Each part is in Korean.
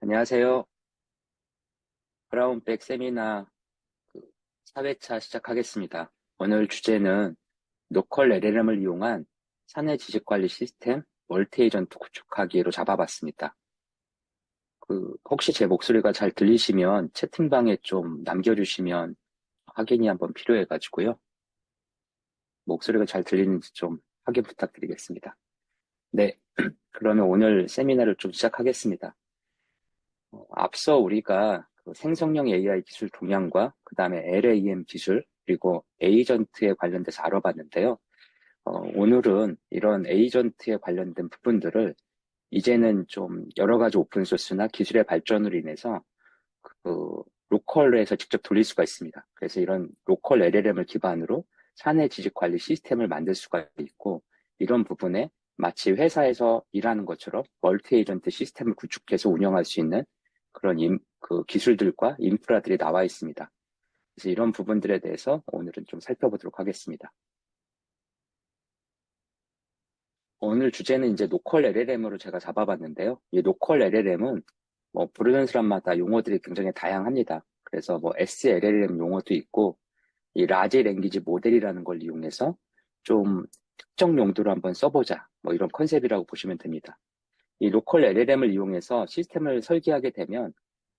안녕하세요. 브라운백 세미나 그 4회차 시작하겠습니다. 오늘 주제는 노컬 LLM을 이용한 사내 지식관리 시스템 멀티 에이전트 구축하기로 잡아봤습니다. 혹시 제 목소리가 잘 들리시면 채팅방에 좀 남겨주시면 확인이 한번 필요해가지고요. 목소리가 잘 들리는지 좀 확인 부탁드리겠습니다. 네, 그러면 오늘 세미나를 좀 시작하겠습니다. 앞서 우리가 그 생성형 AI 기술 동향과 그 다음에 LAM 기술 그리고 에이전트에 관련돼서 알아봤는데요. 오늘은 이런 에이전트에 관련된 부분들을 이제는 좀 여러 가지 오픈소스나 기술의 발전으로 인해서 로컬에서 직접 돌릴 수가 있습니다. 그래서 이런 로컬 LLM을 기반으로 사내 지식 관리 시스템을 만들 수가 있고 이런 부분에 마치 회사에서 일하는 것처럼 멀티 에이전트 시스템을 구축해서 운영할 수 있는 그런 기술들과 인프라들이 나와 있습니다. 그래서 이런 부분들에 대해서 오늘은 좀 살펴보도록 하겠습니다. 오늘 주제는 이제 노컬 LLM으로 제가 잡아봤는데요. 이 노컬 LLM은 뭐 부르는 사람마다 용어들이 굉장히 다양합니다. 그래서 뭐 SLLM 용어도 있고 이 라지 랭귀지 모델이라는 걸 이용해서 좀 특정 용도로 한번 써보자 뭐 이런 컨셉이라고 보시면 됩니다. 이 로컬 LLM을 이용해서 시스템을 설계하게 되면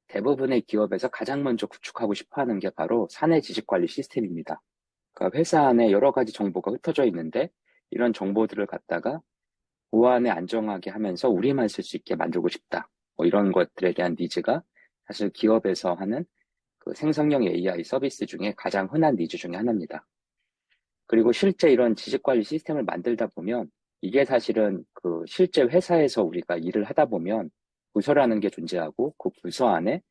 대부분의 기업에서 가장 먼저 구축하고 싶어 하는 게 바로 사내 지식관리 시스템입니다. 그러니까 회사 안에 여러 가지 정보가 흩어져 있는데 이런 정보들을 갖다가 보안에 안정하게 하면서 우리만 쓸 수 있게 만들고 싶다. 뭐 이런 것들에 대한 니즈가 사실 기업에서 하는 그 생성형 AI 서비스 중에 가장 흔한 니즈 중에 하나입니다. 그리고 실제 이런 지식관리 시스템을 만들다 보면 이게 사실은 그 실제 회사에서 우리가 일을 하다 보면 부서라는 게 존재하고 그 부서 안에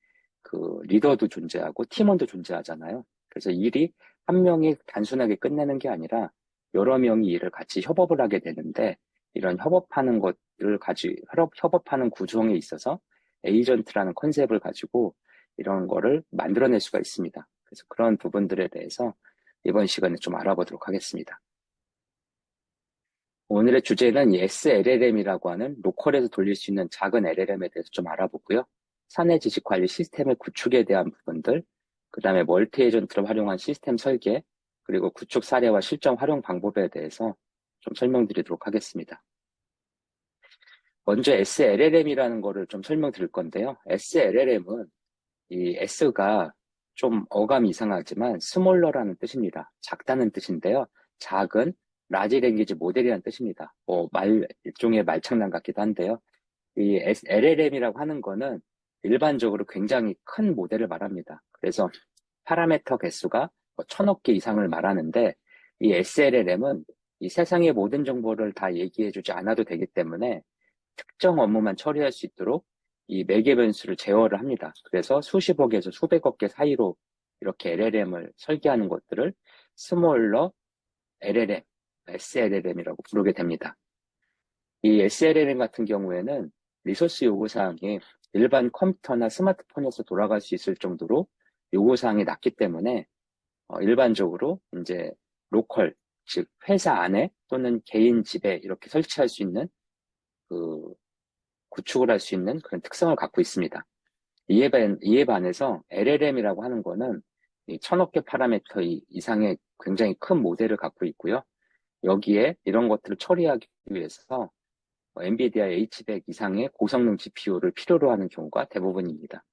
그 리더도 존재하고 팀원도 존재하잖아요. 그래서 일이 한 명이 단순하게 끝내는 게 아니라 여러 명이 일을 같이 협업을 하게 되는데 이런 협업하는 구조에 있어서 에이전트라는 컨셉을 가지고 이런 거를 만들어낼 수가 있습니다. 그래서 그런 부분들에 대해서 이번 시간에 좀 알아보도록 하겠습니다. 오늘의 주제는 이 SLLM이라고 하는 로컬에서 돌릴 수 있는 작은 LLM에 대해서 좀 알아보고요. 사내 지식 관리 시스템의 구축에 대한 부분들, 그 다음에 멀티 에이전트를 활용한 시스템 설계, 그리고 구축 사례와 실전 활용 방법에 대해서 좀 설명드리도록 하겠습니다. 먼저 SLLM이라는 거를 좀 설명드릴 건데요. SLLM은 이 S가 좀 어감이 이상하지만 스몰러라는 뜻입니다. 작다는 뜻인데요. 작은 라지 랭귀지 모델이라는 뜻입니다. 일종의 말장난 같기도 한데요. 이 LLM이라고 하는 거는 일반적으로 굉장히 큰 모델을 말합니다. 그래서 파라메터 개수가 1000억 개 이상을 말하는데 이 SLLM은 이 세상의 모든 정보를 다 얘기해주지 않아도 되기 때문에 특정 업무만 처리할 수 있도록 이 매개 변수를 제어를 합니다. 그래서 수십억에서 수백억 개 사이로 이렇게 LLM을 설계하는 것들을 스몰러 LLM, SLLM이라고 부르게 됩니다. 이 SLLM 같은 경우에는 리소스 요구사항이 일반 컴퓨터나 스마트폰에서 돌아갈 수 있을 정도로 요구사항이 낮기 때문에 일반적으로 이제 로컬, 즉 회사 안에 또는 개인 집에 이렇게 설치할 수 있는 그 구축을 할 수 있는 그런 특성을 갖고 있습니다. 이에 반해서 LLM이라고 하는 거는 1000억 개 파라미터 이상의 굉장히 큰 모델을 갖고 있고요. 여기에 이런 것들을 처리하기 위해서 엔비디아 H100 이상의 고성능 GPU를 필요로 하는 경우가 대부분입니다.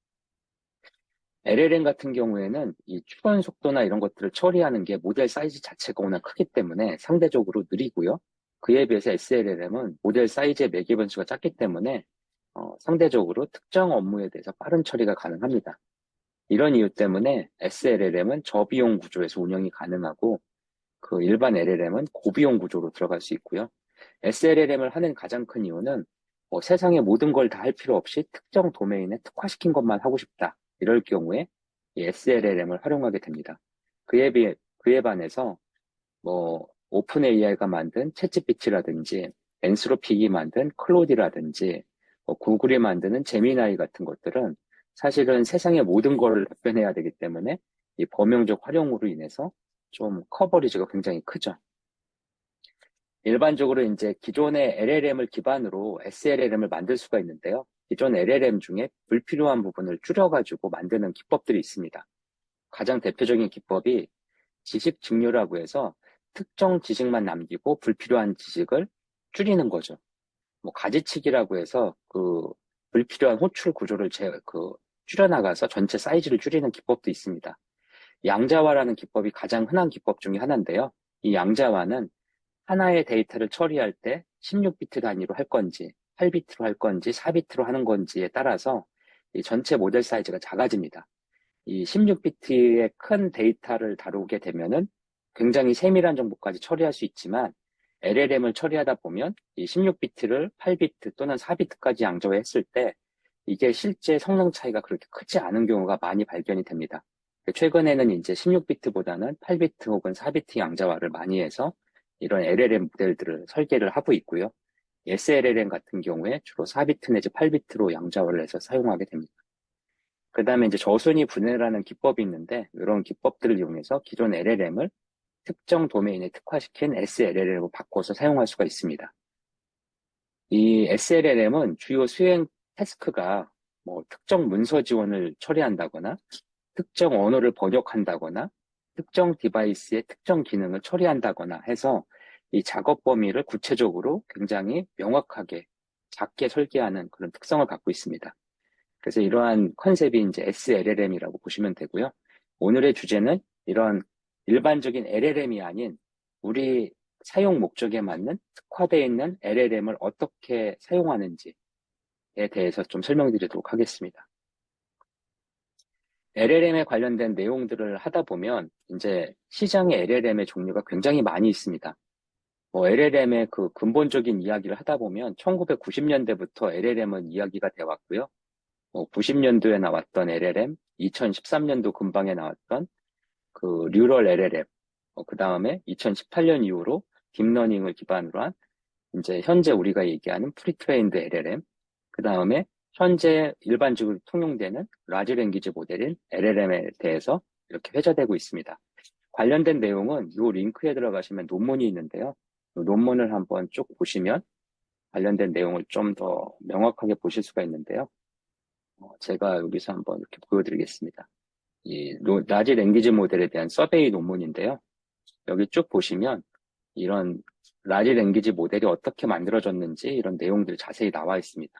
LLM 같은 경우에는 이 추론 속도나 이런 것들을 처리하는 게 모델 사이즈 자체가 워낙 크기 때문에 상대적으로 느리고요. 그에 비해서 SLLM은 모델 사이즈의 매개 변수가 작기 때문에 상대적으로 특정 업무에 대해서 빠른 처리가 가능합니다. 이런 이유 때문에 SLLM은 저비용 구조에서 운영이 가능하고 그 일반 LLM은 고비용 구조로 들어갈 수 있고요. SLLM을 하는 가장 큰 이유는 세상의 모든 걸 다 할 필요 없이 특정 도메인에 특화시킨 것만 하고 싶다. 이럴 경우에 이 SLLM을 활용하게 됩니다. 그에 반해서 오픈 AI가 만든 챗GPT라든지 엔스로픽이 만든 클로디라든지 구글이 만드는 제미나이 같은 것들은 사실은 세상의 모든 거를 답변해야 되기 때문에 이 범용적 활용으로 인해서 좀 커버리지가 굉장히 크죠. 일반적으로 이제 기존의 LLM을 기반으로 SLLM을 만들 수가 있는데요. 기존 LLM 중에 불필요한 부분을 줄여가지고 만드는 기법들이 있습니다. 가장 대표적인 기법이 지식 직류라고 해서 특정 지식만 남기고 불필요한 지식을 줄이는 거죠. 뭐 가지치기라고 해서 그 불필요한 호출 구조를 줄여나가서 전체 사이즈를 줄이는 기법도 있습니다. 양자화라는 기법이 가장 흔한 기법 중에 하나인데요. 이 양자화는 하나의 데이터를 처리할 때 16비트 단위로 할 건지, 8비트로 할 건지, 4비트로 하는 건지에 따라서 이 전체 모델 사이즈가 작아집니다. 이 16비트의 큰 데이터를 다루게 되면은 굉장히 세밀한 정보까지 처리할 수 있지만 LLM을 처리하다 보면 이 16비트를 8비트 또는 4비트까지 양자화했을 때 이게 실제 성능 차이가 그렇게 크지 않은 경우가 많이 발견이 됩니다. 최근에는 이제 16비트보다는 8비트 혹은 4비트 양자화를 많이 해서 이런 LLM 모델들을 설계를 하고 있고요. SLLM 같은 경우에 주로 4비트 내지 8비트로 양자화를 해서 사용하게 됩니다. 그 다음에 이제 저순위 분해라는 기법이 있는데 이런 기법들을 이용해서 기존 LLM을 특정 도메인에 특화시킨 SLLM으로 바꿔서 사용할 수가 있습니다. 이 SLLM은 주요 수행 태스크가 뭐 특정 문서 지원을 처리한다거나 특정 언어를 번역한다거나 특정 디바이스의 특정 기능을 처리한다거나 해서 이 작업 범위를 구체적으로 굉장히 명확하게 작게 설계하는 그런 특성을 갖고 있습니다. 그래서 이러한 컨셉이 이제 SLLM이라고 보시면 되고요. 오늘의 주제는 이런 일반적인 LLM이 아닌 우리 사용 목적에 맞는 특화되어 있는 LLM을 어떻게 사용하는지에 대해서 좀 설명드리도록 하겠습니다. LLM에 관련된 내용들을 하다 보면 이제 시장에 LLM의 종류가 굉장히 많이 있습니다. 뭐 LLM의 그 근본적인 이야기를 하다 보면 1990년대부터 LLM은 이야기가 되어 왔고요. 90년도에 나왔던 LLM, 2013년도 근방에 나왔던 그 뉴럴 LLM, 그 다음에 2018년 이후로 딥러닝을 기반으로 한 이제 현재 우리가 얘기하는 프리트레인드 LLM, 그 다음에 현재 일반적으로 통용되는 라지 랭귀지 모델인 LLM에 대해서 이렇게 회자되고 있습니다. 관련된 내용은 이 링크에 들어가시면 논문이 있는데요. 이 논문을 한번 쭉 보시면 관련된 내용을 좀 더 명확하게 보실 수가 있는데요. 제가 여기서 한번 이렇게 보여드리겠습니다. 이 라지 랭귀지 모델에 대한 서베이 논문인데요. 여기 쭉 보시면 이런 라지 랭귀지 모델이 어떻게 만들어졌는지 이런 내용들이 자세히 나와 있습니다.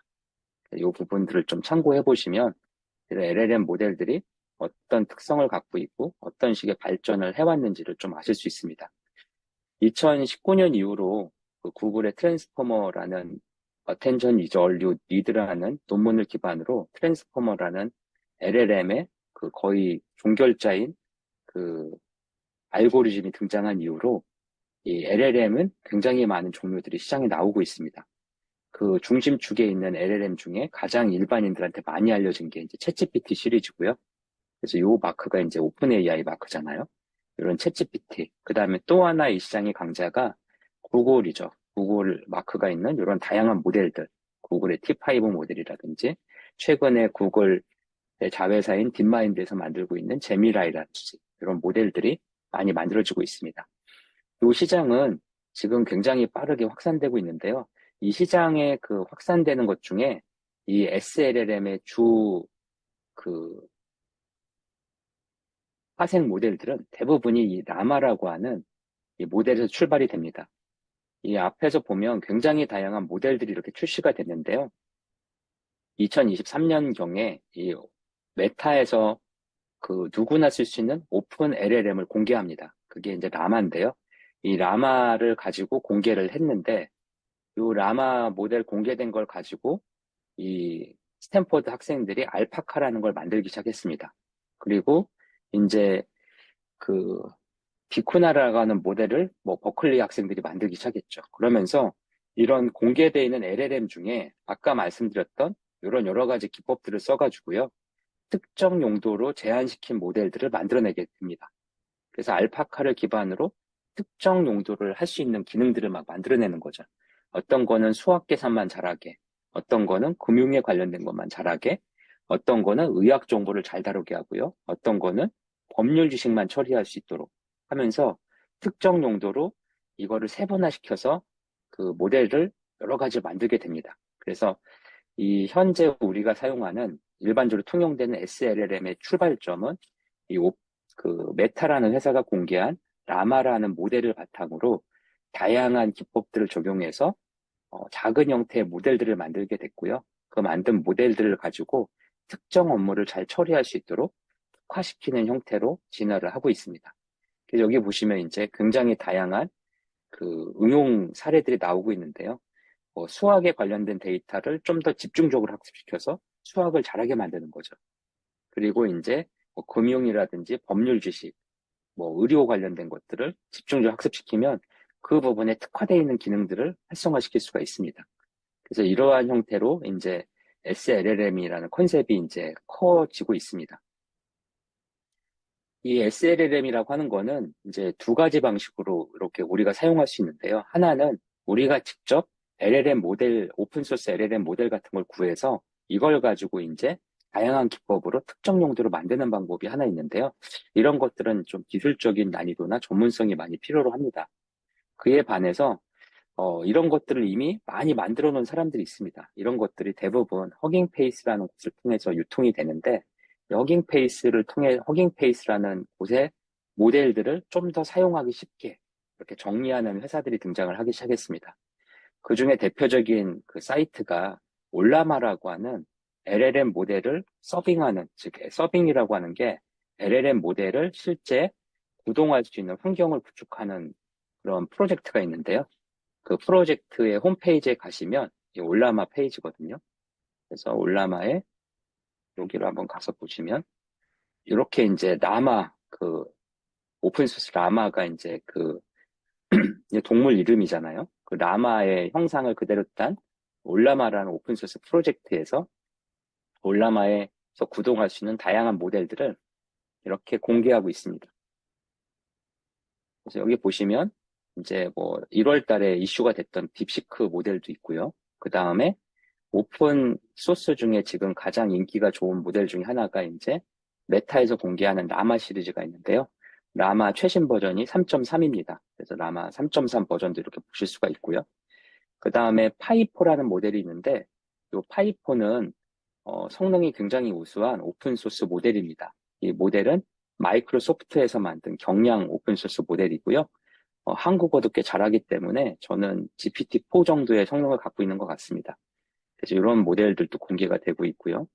이 부분들을 좀 참고해 보시면 LLM 모델들이 어떤 특성을 갖고 있고 어떤 식의 발전을 해왔는지를 좀 아실 수 있습니다. 2019년 이후로 그 구글의 트랜스포머라는 Attention is all you need라는 논문을 기반으로 트랜스포머라는 LLM의 그 거의 종결자인 그 알고리즘이 등장한 이후로 이 LLM은 굉장히 많은 종류들이 시장에 나오고 있습니다. 그 중심축에 있는 LLM 중에 가장 일반인들한테 많이 알려진 게 이제 챗GPT 시리즈고요. 그래서 요 마크가 이제 오픈 AI 마크잖아요. 이런 챗GPT. 그 다음에 또 하나 이 시장의 강자가 구글이죠. 구글 마크가 있는 이런 다양한 모델들. 구글의 T5 모델이라든지 최근에 구글의 자회사인 딥마인드에서 만들고 있는 제미라이라든지 이런 모델들이 많이 만들어지고 있습니다. 이 시장은 지금 굉장히 빠르게 확산되고 있는데요. 이 시장에 그 확산되는 것 중에 이 SLLM의 그 파생 모델들은 대부분이 이 라마라고 하는 이 모델에서 출발이 됩니다. 이 앞에서 보면 굉장히 다양한 모델들이 이렇게 출시가 됐는데요. 2023년경에 이 메타에서 그 누구나 쓸 수 있는 오픈 LLM을 공개합니다. 그게 이제 라마인데요. 이 라마를 가지고 공개를 했는데 이 라마 모델 공개된 걸 가지고 이 스탠포드 학생들이 알파카라는 걸 만들기 시작했습니다. 그리고 이제 그 비쿠나라고 하는 모델을 뭐 버클리 학생들이 만들기 시작했죠. 그러면서 이런 공개되어 있는 LLM 중에 아까 말씀드렸던 이런 여러 가지 기법들을 써가지고요. 특정 용도로 제한시킨 모델들을 만들어내게 됩니다. 그래서 알파카를 기반으로 특정 용도를 할 수 있는 기능들을 막 만들어내는 거죠. 어떤 거는 수학 계산만 잘하게, 어떤 거는 금융에 관련된 것만 잘하게, 어떤 거는 의학 정보를 잘 다루게 하고요. 어떤 거는 법률 지식만 처리할 수 있도록 하면서 특정 용도로 이거를 세분화시켜서 그 모델을 여러 가지 만들게 됩니다. 그래서 이 현재 우리가 사용하는 일반적으로 통용되는 SLLM의 출발점은 이 메타라는 회사가 공개한 라마라는 모델을 바탕으로 다양한 기법들을 적용해서 작은 형태의 모델들을 만들게 됐고요. 그 만든 모델들을 가지고 특정 업무를 잘 처리할 수 있도록 특화시키는 형태로 진화를 하고 있습니다. 그래서 여기 보시면 이제 굉장히 다양한 그 응용 사례들이 나오고 있는데요. 수학에 관련된 데이터를 좀 더 집중적으로 학습시켜서 수학을 잘하게 만드는 거죠. 그리고 이제 금융이라든지 법률 지식, 의료 관련된 것들을 집중적으로 학습시키면 그 부분에 특화되어 있는 기능들을 활성화시킬 수가 있습니다. 그래서 이러한 형태로 이제 SLLM이라는 컨셉이 이제 커지고 있습니다. 이 SLLM이라고 하는 거는 이제 두 가지 방식으로 이렇게 우리가 사용할 수 있는데요. 하나는 우리가 직접 LLM 모델, 오픈소스 LLM 모델 같은 걸 구해서 이걸 가지고 이제 다양한 기법으로 특정 용도로 만드는 방법이 하나 있는데요. 이런 것들은 좀 기술적인 난이도나 전문성이 많이 필요로 합니다. 그에 반해서 이런 것들을 이미 많이 만들어 놓은 사람들이 있습니다. 이런 것들이 대부분 허깅페이스라는 곳을 통해서 유통이 되는데, 허깅페이스라는 곳의 모델들을 좀 더 사용하기 쉽게 이렇게 정리하는 회사들이 등장을 하기 시작했습니다. 그 중에 대표적인 그 사이트가 올라마라고 하는 LLM 모델을 서빙하는, 즉, 서빙이라고 하는 게 LLM 모델을 실제 구동할 수 있는 환경을 구축하는 그런 프로젝트가 있는데요. 그 프로젝트의 홈페이지에 가시면 이 올라마 페이지거든요. 그래서 올라마에 여기로 한번 가서 보시면 이렇게 이제 오픈소스 라마가 이제 동물 이름이잖아요. 그 라마의 형상을 그대로 딴 올라마라는 오픈소스 프로젝트에서 올라마에서 구동할 수 있는 다양한 모델들을 이렇게 공개하고 있습니다. 그래서 여기 보시면 이제 1월 달에 이슈가 됐던 딥시크 모델도 있고요. 그 다음에 오픈 소스 중에 지금 가장 인기가 좋은 모델 중에 하나가 이제 메타에서 공개하는 라마 시리즈가 있는데요. 라마 최신 버전이 3.3입니다. 그래서 라마 3.3 버전도 이렇게 보실 수가 있고요. 그 다음에 파이포라는 모델이 있는데 이 파이포는 성능이 굉장히 우수한 오픈소스 모델입니다. 이 모델은 마이크로소프트에서 만든 경량 오픈소스 모델이고요. 한국어도 꽤 잘하기 때문에 저는 GPT-4 정도의 성능을 갖고 있는 것 같습니다. 그래서 이런 모델들도 공개가 되고 있고요.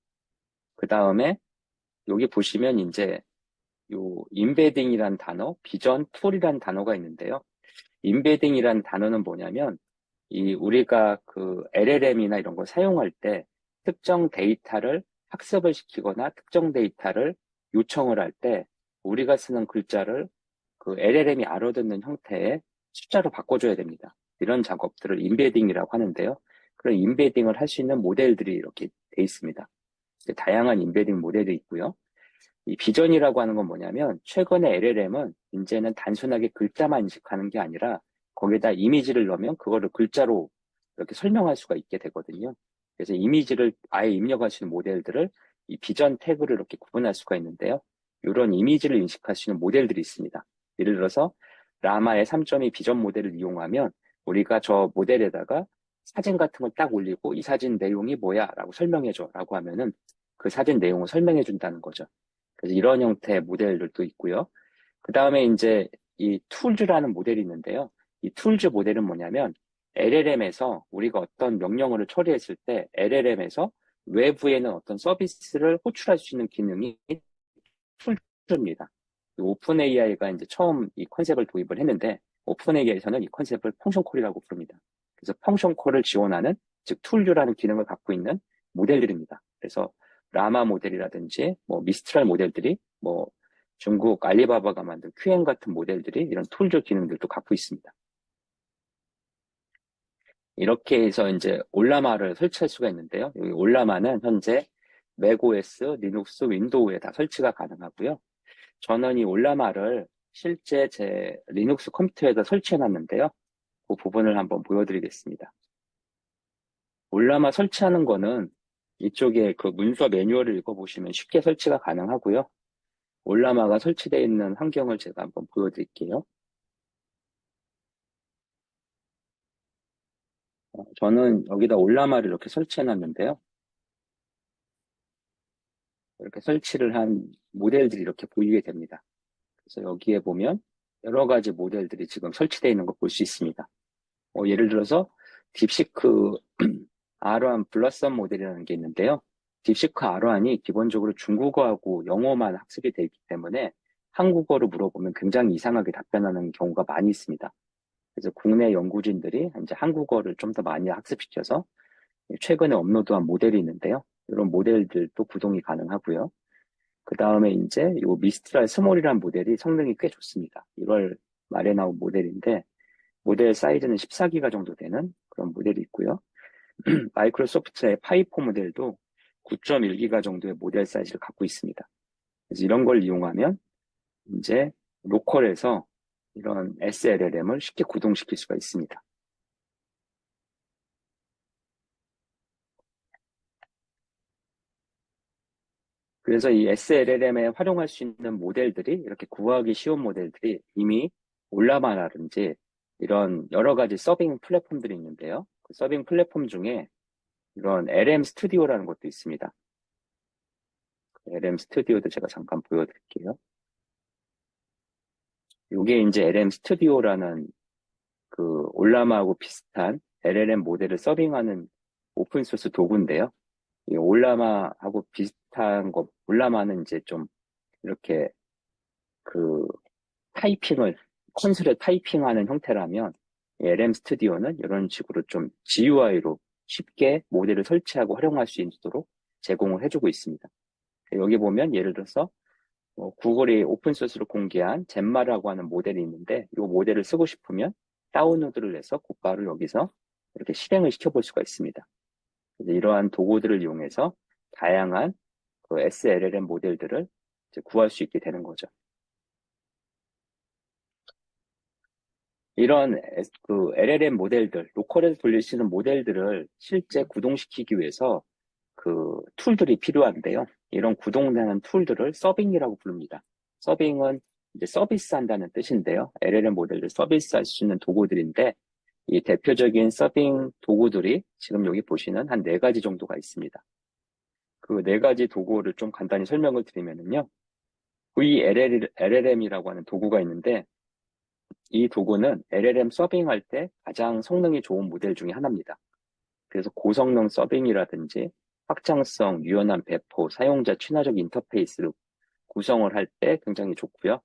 그 다음에 여기 보시면 이제 요 임베딩이란 단어, 비전 툴이란 단어가 있는데요. 임베딩이란 단어는 뭐냐면 우리가 그 LLM이나 이런 걸 사용할 때 특정 데이터를 학습을 시키거나 특정 데이터를 요청을 할 때 우리가 쓰는 글자를 그 LLM이 알아듣는 형태의 숫자로 바꿔줘야 됩니다. 이런 작업들을 임베딩이라고 하는데요. 그런 임베딩을 할 수 있는 모델들이 이렇게 돼 있습니다. 다양한 임베딩 모델이 있고요. 이 비전이라고 하는 건 뭐냐면 최근에 LLM은 이제는 단순하게 글자만 인식하는 게 아니라 거기에다 이미지를 넣으면 그거를 글자로 이렇게 설명할 수가 있게 되거든요. 그래서 이미지를 아예 입력할 수 있는 모델들을 이 비전 태그를 이렇게 구분할 수가 있는데요. 이런 이미지를 인식할 수 있는 모델들이 있습니다. 예를 들어서 라마의 3.2 비전 모델을 이용하면 우리가 저 모델에다가 사진 같은 걸 딱 올리고 이 사진 내용이 뭐야? 라고 설명해줘. 라고 하면은 그 사진 내용을 설명해 준다는 거죠. 그래서 이런 형태의 모델들도 있고요. 그 다음에 이제 이 툴즈라는 모델이 있는데요. 이 툴즈 모델은 뭐냐면 LLM에서 우리가 어떤 명령어를 처리했을 때 LLM에서 외부에는 어떤 서비스를 호출할 수 있는 기능이 툴즈입니다. 오픈 AI가 이제 처음 이 컨셉을 도입을 했는데 오픈 AI에서는 이 컨셉을 펑션 콜이라고 부릅니다. 그래서 펑션 콜을 지원하는 즉 툴즈라는 기능을 갖고 있는 모델들입니다. 그래서 라마 모델이라든지 미스트랄 모델들이 중국 알리바바가 만든 QM 같은 모델들이 이런 툴즈 기능들도 갖고 있습니다. 이렇게 해서 이제 올라마를 설치할 수가 있는데요. 여기 올라마는 현재 맥OS, 리눅스, 윈도우에 다 설치가 가능하고요. 저는 이 올라마를 실제 제 리눅스 컴퓨터에다 설치해 놨는데요. 그 부분을 한번 보여드리겠습니다. 올라마 설치하는 거는 이쪽에 그 문서 매뉴얼을 읽어보시면 쉽게 설치가 가능하고요. 올라마가 설치되어 있는 환경을 제가 한번 보여드릴게요. 저는 여기다 올라마를 이렇게 설치해 놨는데요. 이렇게 설치를 한 모델들이 이렇게 보이게 됩니다. 그래서 여기에 보면 여러 가지 모델들이 지금 설치되어 있는 걸 볼 수 있습니다. 예를 들어서 딥시크 R1 블러썸 모델이라는 게 있는데요. 딥시크 R1이 기본적으로 중국어하고 영어만 학습이 되어 있기 때문에 한국어로 물어보면 굉장히 이상하게 답변하는 경우가 많이 있습니다. 그래서 국내 연구진들이 이제 한국어를 좀 더 많이 학습시켜서 최근에 업로드한 모델이 있는데요. 이런 모델들도 구동이 가능하고요. 그 다음에 이제 이 미스트랄 스몰이라는 모델이 성능이 꽤 좋습니다. 1월 말에 나온 모델인데 모델 사이즈는 14기가 정도 되는 그런 모델이 있고요. 마이크로소프트의 파이4 모델도 9.1기가 정도의 모델 사이즈를 갖고 있습니다. 그래서 이런 걸 이용하면 이제 로컬에서 이런 SLLM을 쉽게 구동시킬 수가 있습니다. 그래서 이 SLLM에 활용할 수 있는 모델들이 이렇게 구하기 쉬운 모델들이 이미 올라마라든지 이런 여러 가지 서빙 플랫폼들이 있는데요. 그 서빙 플랫폼 중에 이런 LM 스튜디오라는 것도 있습니다. LM 스튜디오도 제가 잠깐 보여드릴게요. 이게 이제 LM 스튜디오라는 그 올라마하고 비슷한 LLM 모델을 서빙하는 오픈소스 도구인데요. 이 올라마하고 비슷한 거, 올라마는 이제 좀 이렇게 그 타이핑을, 콘솔에 타이핑하는 형태라면 LM 스튜디오는 이런 식으로 좀 GUI로 쉽게 모델을 설치하고 활용할 수 있도록 제공을 해주고 있습니다. 여기 보면 예를 들어서 구글이 오픈소스로 공개한 젠마라고 하는 모델이 있는데 이 모델을 쓰고 싶으면 다운로드를 해서 곧바로 여기서 이렇게 실행을 시켜볼 수가 있습니다. 그래서 이러한 도구들을 이용해서 다양한 그 SLLM 모델들을 이제 구할 수 있게 되는 거죠. 이런 그 LLM 모델들, 로컬에서 돌릴 수 있는 모델들을 실제 구동시키기 위해서 그 툴들이 필요한데요. 이런 구동되는 툴들을 서빙이라고 부릅니다. 서빙은 이제 서비스한다는 뜻인데요. LLM 모델들 서비스할 수 있는 도구들인데 이 대표적인 서빙 도구들이 지금 여기 보시는 한 4가지 정도가 있습니다. 그 4가지 도구를 좀 간단히 설명을 드리면요. VLLM이라고 하는 도구가 있는데 이 도구는 LLM 서빙할 때 가장 성능이 좋은 모델 중에 하나입니다. 그래서 고성능 서빙이라든지 확장성, 유연한 배포, 사용자 친화적 인터페이스를 구성을 할 때 굉장히 좋고요.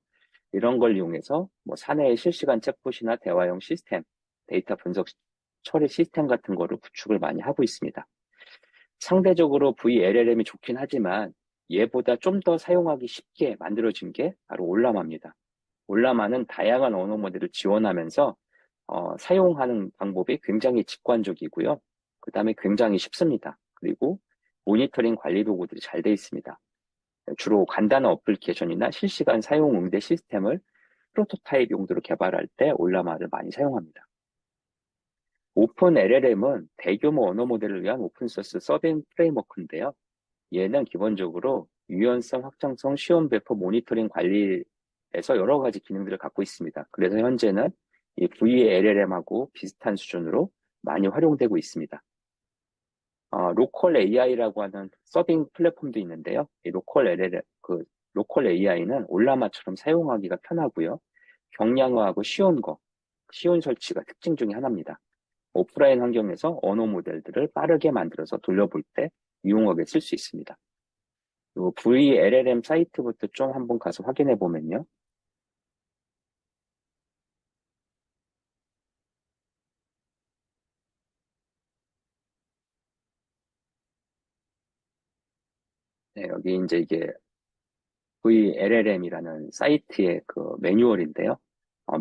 이런 걸 이용해서 뭐 사내의 실시간 챗봇이나 대화형 시스템, 데이터 분석 처리 시스템 같은 거를 구축을 많이 하고 있습니다. 상대적으로 VLLM이 좋긴 하지만 얘보다 좀 더 사용하기 쉽게 만들어진 게 바로 올라마입니다. 올라마는 다양한 언어 모델을 지원하면서 사용하는 방법이 굉장히 직관적이고요. 그 다음에 굉장히 쉽습니다. 그리고 모니터링 관리 도구들이 잘 되어 있습니다. 주로 간단한 어플리케이션이나 실시간 사용 응대 시스템을 프로토타입 용도로 개발할 때 올라마를 많이 사용합니다. 오픈 LLM은 대규모 언어 모델을 위한 오픈소스 서빙 프레임워크인데요. 얘는 기본적으로 유연성, 확장성, 쉬운 배포, 모니터링 관리에서 여러 가지 기능들을 갖고 있습니다. 그래서 현재는 이 VLLM하고 비슷한 수준으로 많이 활용되고 있습니다. 로컬 AI라고 하는 서빙 플랫폼도 있는데요. 이 로컬 AI는 올라마처럼 사용하기가 편하고요. 경량화하고 쉬운 설치가 특징 중에 하나입니다. 오프라인 환경에서 언어 모델들을 빠르게 만들어서 돌려볼 때 유용하게 쓸 수 있습니다. 요 VLLM 사이트부터 좀 한번 가서 확인해 보면요. 네, 여기 이제 이게 VLLM이라는 사이트의 그 매뉴얼인데요.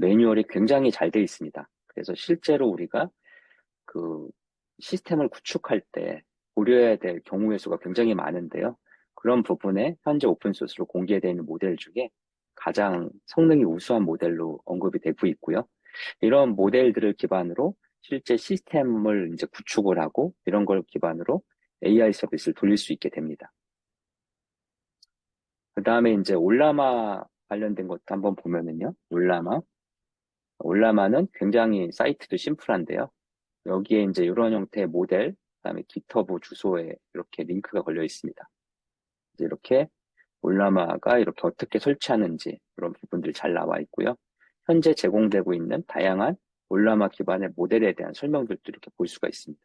매뉴얼이 굉장히 잘 되어 있습니다. 그래서 실제로 우리가 그 시스템을 구축할 때 고려해야 될 경우의 수가 굉장히 많은데요. 그런 부분에 현재 오픈소스로 공개되어 있는 모델 중에 가장 성능이 우수한 모델로 언급이 되고 있고요. 이런 모델들을 기반으로 실제 시스템을 이제 구축을 하고 이런 걸 기반으로 AI 서비스를 돌릴 수 있게 됩니다. 그 다음에 이제 올라마 관련된 것도 한번 보면은요. 올라마는 굉장히 사이트도 심플한데요. 여기에 이제 이런 형태의 모델, 그다음에 GitHub 주소에 이렇게 링크가 걸려 있습니다. 이제 이렇게 올라마가 이렇게 어떻게 설치하는지 그런 부분들이 잘 나와 있고요. 현재 제공되고 있는 다양한 올라마 기반의 모델에 대한 설명들도 이렇게 볼 수가 있습니다.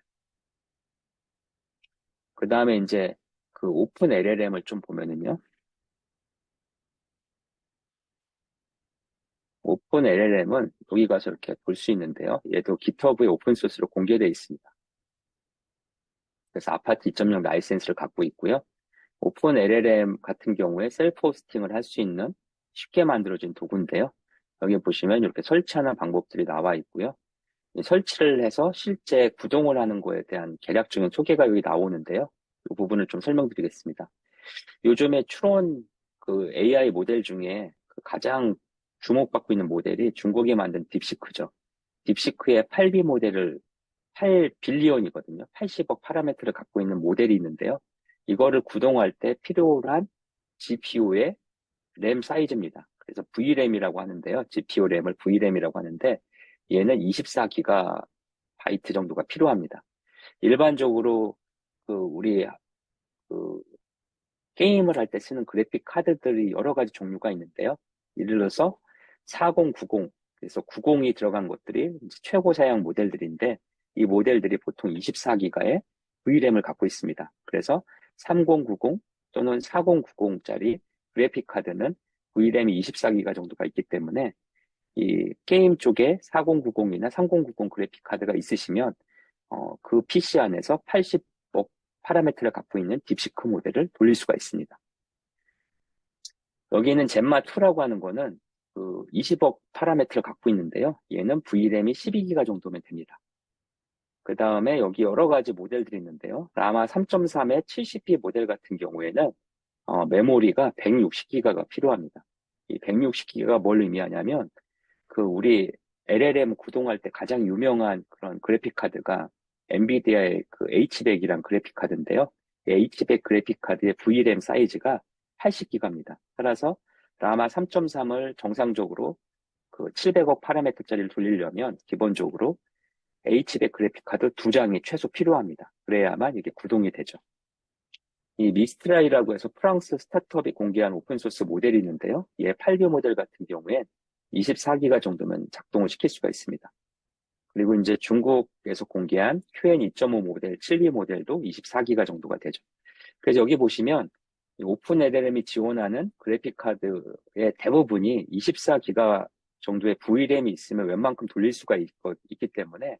그 다음에 이제 그 오픈 LLM을 좀 보면은요. 오픈 LLM은 여기 가서 이렇게 볼 수 있는데요. 얘도 GitHub에 오픈소스로 공개되어 있습니다. 그래서 아파트 2.0 라이센스를 갖고 있고요. 오픈 LLM 같은 경우에 셀프 호스팅을 할 수 있는 쉽게 만들어진 도구인데요. 여기 보시면 이렇게 설치하는 방법들이 나와 있고요. 설치를 해서 실제 구동을 하는 거에 대한 개략적인 소개가 여기 나오는데요. 이 부분을 좀 설명드리겠습니다. 요즘에 추론 그 AI 모델 중에 그 가장 주목받고 있는 모델이 중국이 만든 딥시크죠. 딥시크의 8B 모델을 8빌리언이거든요. 80억 파라미터를 갖고 있는 모델이 있는데요. 이거를 구동할 때 필요한 GPU의 램 사이즈입니다. 그래서 VRAM이라고 하는데요. GPU 램을 VRAM이라고 하는데 얘는 24기가 바이트 정도가 필요합니다. 일반적으로 우리 그 게임을 할 때 쓰는 그래픽 카드들이 여러 가지 종류가 있는데요. 예를 들어서 4090, 그래서 90이 들어간 것들이 이제 최고 사양 모델들인데 이 모델들이 보통 24기가의 VRAM을 갖고 있습니다. 그래서 3090 또는 4090짜리 그래픽 카드는 VRAM이 24기가 정도가 있기 때문에 이 게임 쪽에 4090이나 3090 그래픽 카드가 있으시면 그 PC 안에서 80억 파라미터를 갖고 있는 딥시크 모델을 돌릴 수가 있습니다. 여기는 젠마2라고 하는 거는 그 20억 파라미터를 갖고 있는데요. 얘는 VRAM이 12기가 정도면 됩니다. 그 다음에 여기 여러 가지 모델들이 있는데요. 라마 3.3의 70B 모델 같은 경우에는 메모리가 160기가가 필요합니다. 이 160기가가 뭘 의미하냐면 그 우리 LLM 구동할 때 가장 유명한 그런 그래픽 카드가 엔비디아의 그 H100이란 그래픽 카드인데요. H100 그래픽 카드의 VRAM 사이즈가 80기가입니다. 따라서 라마 3.3을 정상적으로 그 700억 파라미터짜리를 돌리려면 기본적으로 H100 그래픽 카드 2장이 최소 필요합니다. 그래야만 이게 구동이 되죠. 이 미스트라이라고 해서 프랑스 스타트업이 공개한 오픈소스 모델이 있는데요. 얘 8비 모델 같은 경우엔 24기가 정도면 작동을 시킬 수가 있습니다. 그리고 이제 중국에서 공개한 QN2.5 모델, 7B 모델도 24기가 정도가 되죠. 그래서 여기 보시면 오픈 LLM이 지원하는 그래픽 카드의 대부분이 24기가 정도의 VRAM이 있으면 웬만큼 돌릴 수가 있기 때문에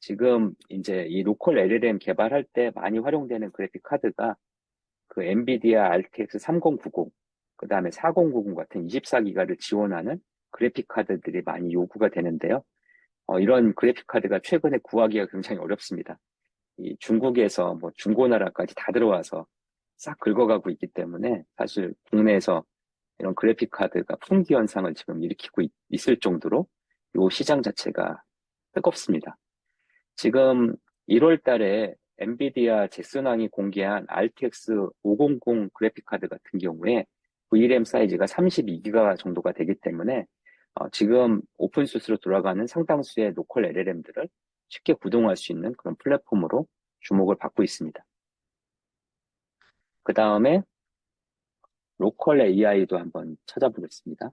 지금 이제 이 로컬 LLM 개발할 때 많이 활용되는 그래픽 카드가 그 엔비디아 RTX 3090, 그 다음에 4090 같은 24기가를 지원하는 그래픽 카드들이 많이 요구가 되는데요. 이런 그래픽 카드가 최근에 구하기가 굉장히 어렵습니다. 이 중국에서 뭐 중고나라까지 다 들어와서 싹 긁어가고 있기 때문에 사실 국내에서 이런 그래픽 카드가 품귀 현상을 지금 일으키고 있을 정도로 이 시장 자체가 뜨겁습니다. 지금 1월 달에 엔비디아 잭슨왕이 공개한 RTX 500 그래픽 카드 같은 경우에 VRAM 사이즈가 32기가 정도가 되기 때문에 지금 오픈소스로 돌아가는 상당수의 로컬 LLM들을 쉽게 구동할 수 있는 그런 플랫폼으로 주목을 받고 있습니다. 그 다음에 로컬 AI도 한번 찾아보겠습니다.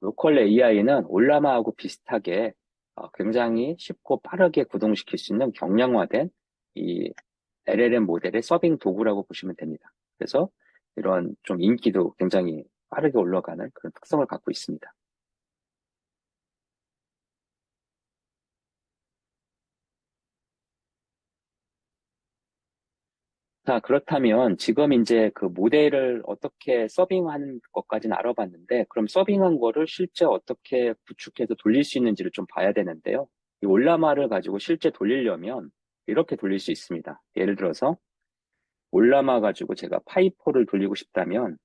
로컬 AI는 올라마하고 비슷하게 굉장히 쉽고 빠르게 구동시킬 수 있는 경량화된 이 LLM 모델의 서빙 도구라고 보시면 됩니다. 그래서 이런 좀 인기도 굉장히 빠르게 올라가는 그런 특성을 갖고 있습니다. 자, 그렇다면 지금 이제 그 모델을 어떻게 서빙하는 것까지는 알아봤는데, 그럼 서빙한 거를 실제 어떻게 구축해서 돌릴 수 있는지를 좀 봐야 되는데요. 이 올라마를 가지고 실제 돌리려면 이렇게 돌릴 수 있습니다. 예를 들어서 올라마 가지고 제가 파이포를 돌리고 싶다면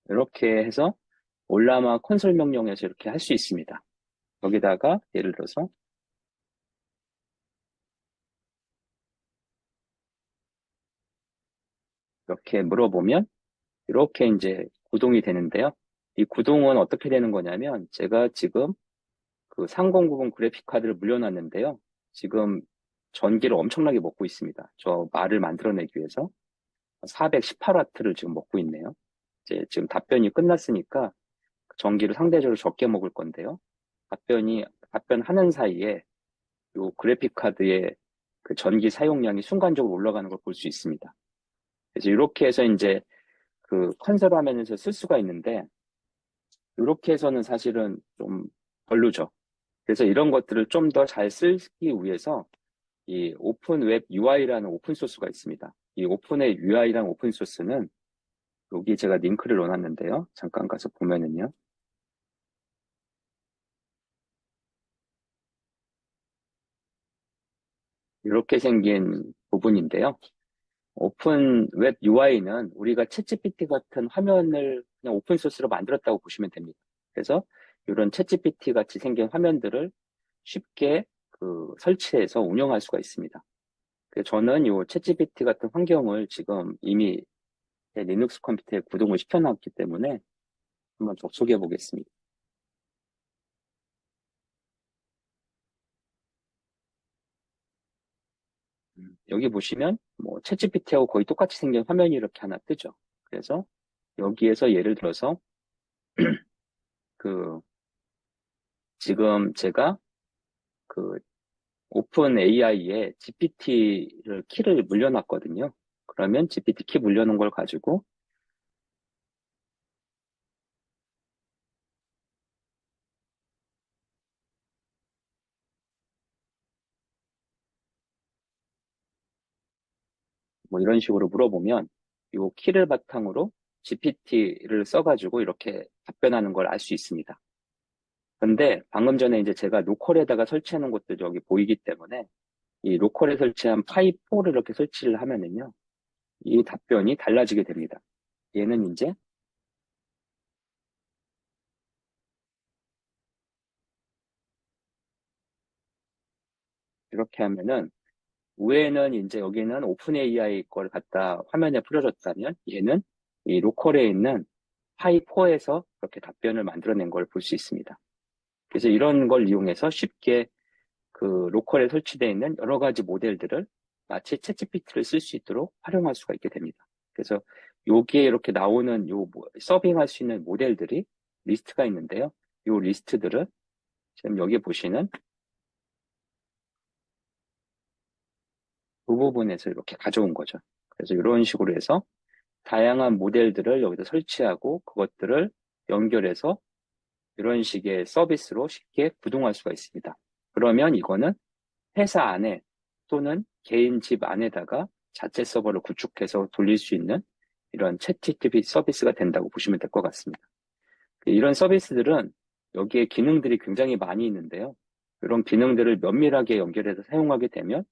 이렇게 해서 올라마 콘솔 명령에서 이렇게 할 수 있습니다. 여기다가 예를 들어서 이렇게 물어보면 이렇게 이제 구동이 되는데요. 이 구동은 어떻게 되는 거냐면 제가 지금 그 3090 그래픽 카드를 물려놨는데요. 지금 전기를 엄청나게 먹고 있습니다. 저 말을 만들어내기 위해서 418W를 지금 먹고 있네요. 이제 지금 답변이 끝났으니까 전기를 상대적으로 적게 먹을 건데요. 답변하는 사이에 요 그래픽 카드의 그 전기 사용량이 순간적으로 올라가는 걸 볼 수 있습니다. 그래서 이렇게 해서 이제 그 컨셉 화면에서 쓸 수가 있는데, 이렇게 해서는 사실은 좀 별로죠. 그래서 이런 것들을 좀 더 잘 쓰기 위해서 이 오픈 웹 UI라는 오픈 소스가 있습니다. 이 오픈의 UI라는 오픈 소스는 여기 제가 링크를 넣어놨는데요. 잠깐 가서 보면은요. 이렇게 생긴 부분인데요. 오픈 웹 UI는 우리가 챗GPT 같은 화면을 그냥 오픈 소스로 만들었다고 보시면 됩니다. 그래서 이런 챗GPT 같이 생긴 화면들을 쉽게 그 설치해서 운영할 수가 있습니다. 그래서 저는 이 챗GPT 같은 환경을 지금 이미 제 리눅스 컴퓨터에 구동을 시켜놨기 때문에 한번 접속해 보겠습니다. 여기 보시면 뭐 챗GPT하고 거의 똑같이 생긴 화면이 이렇게 하나 뜨죠. 그래서 여기에서 예를 들어서 그 지금 제가 그 오픈 AI에 GPT를 키를 물려놨거든요. 그러면 GPT 키 물려놓은 걸 가지고 뭐 이런 식으로 물어보면 이 키를 바탕으로 GPT를 써가지고 이렇게 답변하는 걸 알 수 있습니다. 근데 방금 전에 이제 제가 로컬에다가 설치해 놓은 것도 여기 보이기 때문에 이 로컬에 설치한 파이4를 이렇게 설치를 하면은요, 이 답변이 달라지게 됩니다. 얘는 이제 이렇게 하면은 위에는 이제 여기는 오픈 AI 걸 갖다 화면에 뿌려줬다면 얘는 이 로컬에 있는 파이4에서 이렇게 답변을 만들어낸 걸 볼 수 있습니다. 그래서 이런 걸 이용해서 쉽게 그 로컬에 설치되어 있는 여러 가지 모델들을 마치 챗GPT를 쓸 수 있도록 활용할 수가 있게 됩니다. 그래서 여기에 이렇게 나오는 서빙할 수 있는 모델들이 리스트가 있는데요. 이 리스트들을 지금 여기 보시는 그 부분에서 이렇게 가져온 거죠. 그래서 이런 식으로 해서 다양한 모델들을 여기다 설치하고 그것들을 연결해서 이런 식의 서비스로 쉽게 구동할 수가 있습니다. 그러면 이거는 회사 안에 또는 개인 집 안에다가 자체 서버를 구축해서 돌릴 수 있는 이런 챗GPT 서비스가 된다고 보시면 될 것 같습니다. 이런 서비스들은 여기에 기능들이 굉장히 많이 있는데요. 이런 기능들을 면밀하게 연결해서 사용하게 되면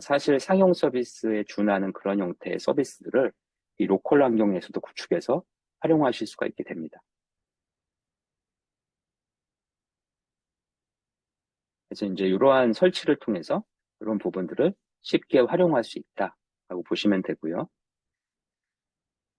사실 상용 서비스에 준하는 그런 형태의 서비스들을 이 로컬 환경에서도 구축해서 활용하실 수가 있게 됩니다. 그래서 이제 이러한 설치를 통해서 이런 부분들을 쉽게 활용할 수 있다라고 보시면 되고요.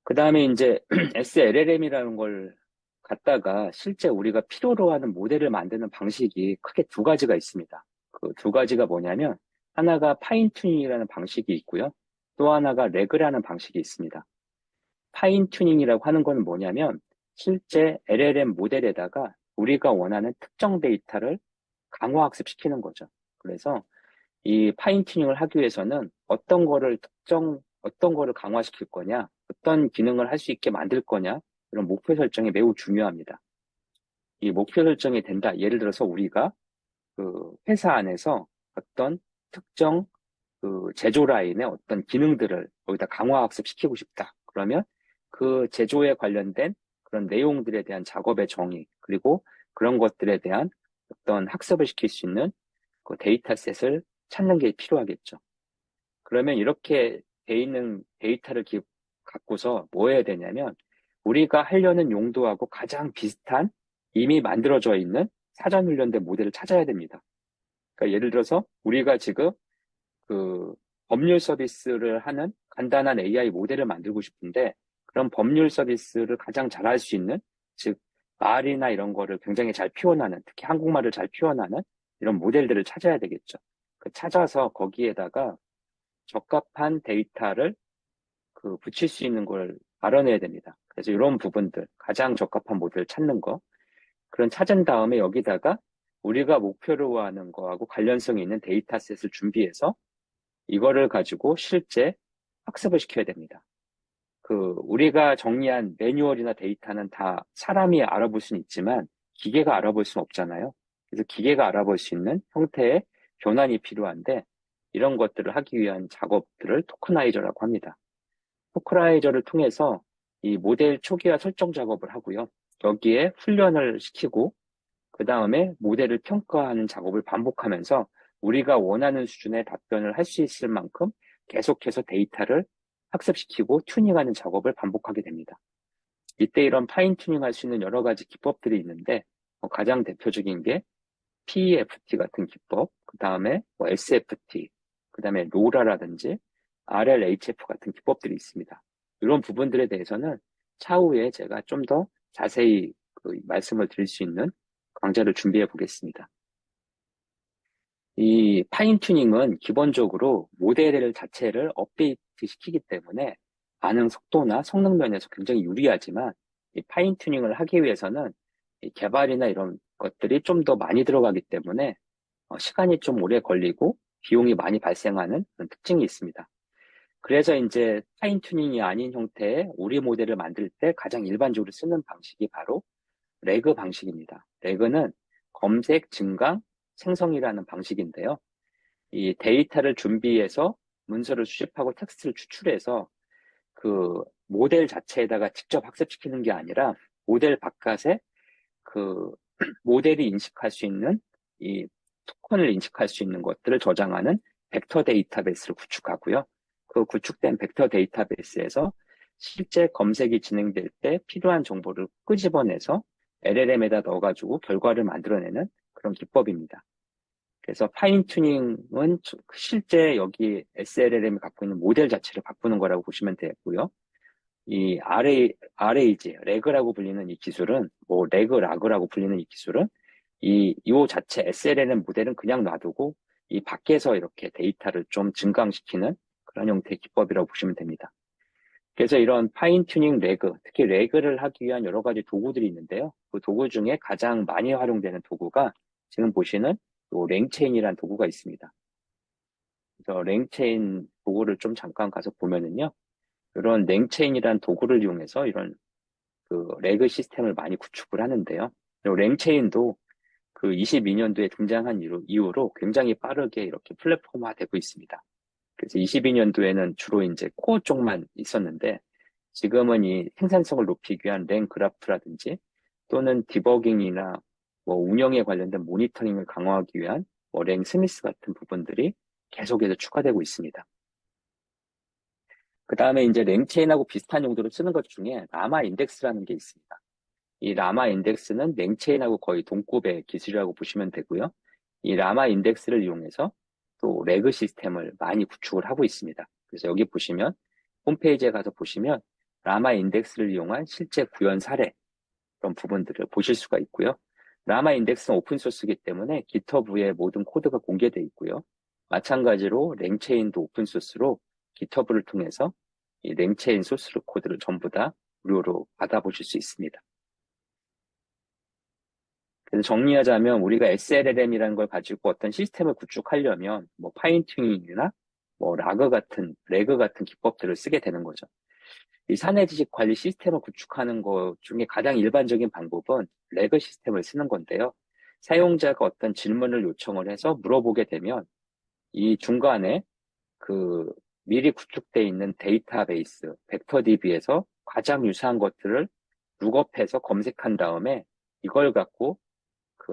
그 다음에 이제 SLLM이라는 걸 갖다가 실제 우리가 필요로 하는 모델을 만드는 방식이 크게 두 가지가 있습니다. 그 두 가지가 뭐냐면 하나가 파인튜닝이라는 방식이 있고요. 또 하나가 레그라는 방식이 있습니다. 파인튜닝이라고 하는 건 뭐냐면 실제 LLM 모델에다가 우리가 원하는 특정 데이터를 강화학습시키는 거죠. 그래서 이 파인튜닝을 하기 위해서는 어떤 거를 강화시킬 거냐, 어떤 기능을 할 수 있게 만들 거냐, 이런 목표 설정이 매우 중요합니다. 이 목표 설정이 된다. 예를 들어서 우리가 그 회사 안에서 어떤 특정 그 제조 라인의 어떤 기능들을 거기다 강화학습시키고 싶다. 그러면 그 제조에 관련된 그런 내용들에 대한 작업의 정의, 그리고 그런 것들에 대한 어떤 학습을 시킬 수 있는 그 데이터셋을 찾는 게 필요하겠죠. 그러면 이렇게 돼 있는 데이터를 갖고서 뭐 해야 되냐면 우리가 하려는 용도하고 가장 비슷한 이미 만들어져 있는 사전 훈련된 모델을 찾아야 됩니다. 그러니까 예를 들어서 우리가 지금 그 법률 서비스를 하는 간단한 AI 모델을 만들고 싶은데 그런 법률 서비스를 가장 잘할 수 있는, 즉 말이나 이런 거를 굉장히 잘 표현하는, 특히 한국말을 잘 표현하는 이런 모델들을 찾아야 되겠죠. 찾아서 거기에다가 적합한 데이터를 붙일 수 있는 걸 알아내야 됩니다. 그래서 이런 부분들, 가장 적합한 모델을 찾는 거, 그런 찾은 다음에 여기다가 우리가 목표로 하는 거하고 관련성이 있는 데이터셋을 준비해서 이거를 가지고 실제 학습을 시켜야 됩니다. 우리가 정리한 매뉴얼이나 데이터는 다 사람이 알아볼 수는 있지만 기계가 알아볼 수는 없잖아요. 그래서 기계가 알아볼 수 있는 형태의 변환이 필요한데 이런 것들을 하기 위한 작업들을 토커나이저라고 합니다. 토커나이저를 통해서 이 모델 초기화 설정 작업을 하고요. 여기에 훈련을 시키고 그 다음에 모델을 평가하는 작업을 반복하면서 우리가 원하는 수준의 답변을 할 수 있을 만큼 계속해서 데이터를 학습시키고 튜닝하는 작업을 반복하게 됩니다. 이때 이런 파인 튜닝할 수 있는 여러 가지 기법들이 있는데 가장 대표적인 게 PEFT 같은 기법, 그 다음에 SFT, 그 다음에 로라라든지 RLHF 같은 기법들이 있습니다. 이런 부분들에 대해서는 차후에 제가 좀 더 자세히 말씀을 드릴 수 있는 강좌를 준비해 보겠습니다. 이 파인 튜닝은 기본적으로 모델 자체를 업데이트 시키기 때문에 반응 속도나 성능 면에서 굉장히 유리하지만 이 파인 튜닝을 하기 위해서는 이 개발이나 이런 것들이 좀 더 많이 들어가기 때문에 시간이 좀 오래 걸리고 비용이 많이 발생하는 그런 특징이 있습니다. 그래서 이제 파인 튜닝이 아닌 형태의 우리 모델을 만들 때 가장 일반적으로 쓰는 방식이 바로 레그 방식입니다. 레그는 검색, 증강, 생성이라는 방식인데요. 이 데이터를 준비해서 문서를 수집하고 텍스트를 추출해서 그 모델 자체에다가 직접 학습시키는 게 아니라 모델 바깥에 그 모델이 인식할 수 있는 이 토큰을 인식할 수 있는 것들을 저장하는 벡터 데이터베이스를 구축하고요. 그 구축된 벡터 데이터베이스에서 실제 검색이 진행될 때 필요한 정보를 끄집어내서 LLM에다 넣어가지고 결과를 만들어내는 그런 기법입니다. 그래서 파인 튜닝은 실제 여기 SLLM이 갖고 있는 모델 자체를 바꾸는 거라고 보시면 되고요. 이 RAG, 레그라고 불리는 이 기술은, 레그라그라고 불리는 이 기술은, 요 자체 SLLM 모델은 그냥 놔두고, 이 밖에서 이렇게 데이터를 좀 증강시키는 그런 형태의 기법이라고 보시면 됩니다. 그래서 이런 파인 튜닝 레그, 특히 레그를 하기 위한 여러 가지 도구들이 있는데요. 그 도구 중에 가장 많이 활용되는 도구가 지금 보시는 요 랭체인이라는 도구가 있습니다. 그래서 랭체인 도구를 좀 잠깐 가서 보면은요. 이런 랭체인이라는 도구를 이용해서 이런 레그 시스템을 많이 구축을 하는데요. 랭체인도 22년도에 등장한 이후로 굉장히 빠르게 이렇게 플랫폼화되고 있습니다. 그래서 22년도에는 주로 이제 코어 쪽만 있었는데 지금은 이 생산성을 높이기 위한 랭 그래프라든지 또는 디버깅이나 운영에 관련된 모니터링을 강화하기 위한 랭 스미스 같은 부분들이 계속해서 추가되고 있습니다. 그 다음에 이제 랭체인하고 비슷한 용도로 쓰는 것 중에 라마 인덱스라는 게 있습니다. 이 라마 인덱스는 랭체인하고 거의 동급의 기술이라고 보시면 되고요. 이 라마 인덱스를 이용해서 또 레그 시스템을 많이 구축을 하고 있습니다. 그래서 여기 보시면 홈페이지에 가서 보시면 라마 인덱스를 이용한 실제 구현 사례 그런 부분들을 보실 수가 있고요. 라마 인덱스는 오픈소스이기 때문에 GitHub에 모든 코드가 공개되어 있고요. 마찬가지로 랭체인도 오픈소스로 GitHub를 통해서 이 랭체인 소스 코드를 전부 다 무료로 받아보실 수 있습니다. 그래서 정리하자면 우리가 SLLM이라는 걸 가지고 어떤 시스템을 구축하려면 파인 튜닝이나 레그 같은 기법들을 쓰게 되는 거죠. 이 사내 지식 관리 시스템을 구축하는 것 중에 가장 일반적인 방법은 레그 시스템을 쓰는 건데요. 사용자가 어떤 질문을 요청을 해서 물어보게 되면 이 중간에 미리 구축되어 있는 데이터베이스, 벡터DB에서 가장 유사한 것들을 룩업해서 검색한 다음에 이걸 갖고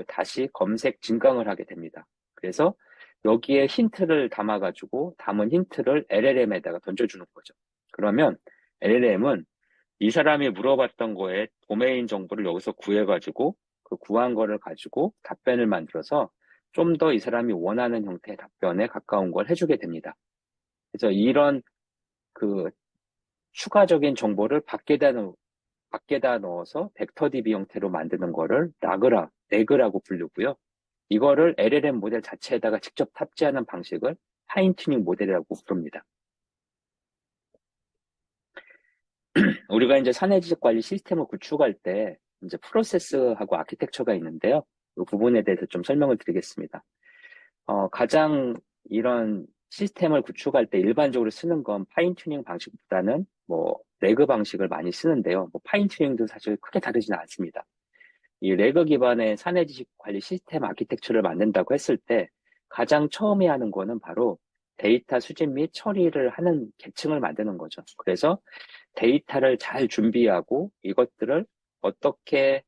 다시 검색 증강을 하게 됩니다. 그래서 여기에 힌트를 담아가지고 담은 힌트를 LLM에다가 던져주는 거죠. 그러면 LLM은 이 사람이 물어봤던 거에 도메인 정보를 여기서 구해가지고 그 구한 거를 가지고 답변을 만들어서 좀 더 이 사람이 원하는 형태의 답변에 가까운 걸 해주게 됩니다. 그래서 이런 그 추가적인 정보를 밖에다 넣어서 벡터 DB 형태로 만드는 거를 레그라고 부르고요. 이거를 LLM 모델 자체에다가 직접 탑재하는 방식을 파인 튜닝 모델이라고 부릅니다. 우리가 이제 사내 지식 관리 시스템을 구축할 때 이제 프로세스하고 아키텍처가 있는데요. 이 부분에 대해서 좀 설명을 드리겠습니다. 가장 이런 시스템을 구축할 때 일반적으로 쓰는 건 파인 튜닝 방식보다는 뭐 레그 방식을 많이 쓰는데요. 뭐 파인 튜닝도 사실 크게 다르지는 않습니다. 이 레그 기반의 사내 지식 관리 시스템 아키텍처를 만든다고 했을 때 가장 처음에 하는 거는 바로 데이터 수집 및 처리를 하는 계층을 만드는 거죠. 그래서 데이터를 잘 준비하고 이것들을 어떻게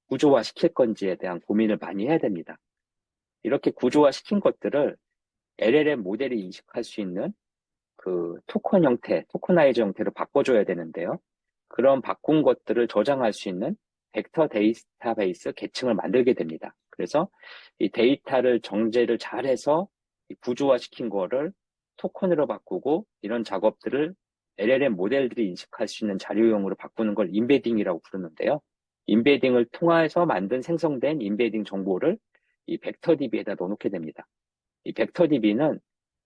구조화 시킬 건지에 대한 고민을 많이 해야 됩니다. 이렇게 구조화 시킨 것들을 LLM 모델이 인식할 수 있는 토커나이즈 형태로 바꿔줘야 되는데요. 그런 바꾼 것들을 저장할 수 있는 벡터 데이터베이스 계층을 만들게 됩니다. 그래서 이 데이터를 정제를 잘해서 구조화 시킨 거를 토큰으로 바꾸고 이런 작업들을 LLM 모델들이 인식할 수 있는 자료용으로 바꾸는 걸 임베딩이라고 부르는데요. 임베딩을 통해서 생성된 임베딩 정보를 이 벡터 DB에다 넣어놓게 됩니다. 이 벡터 DB는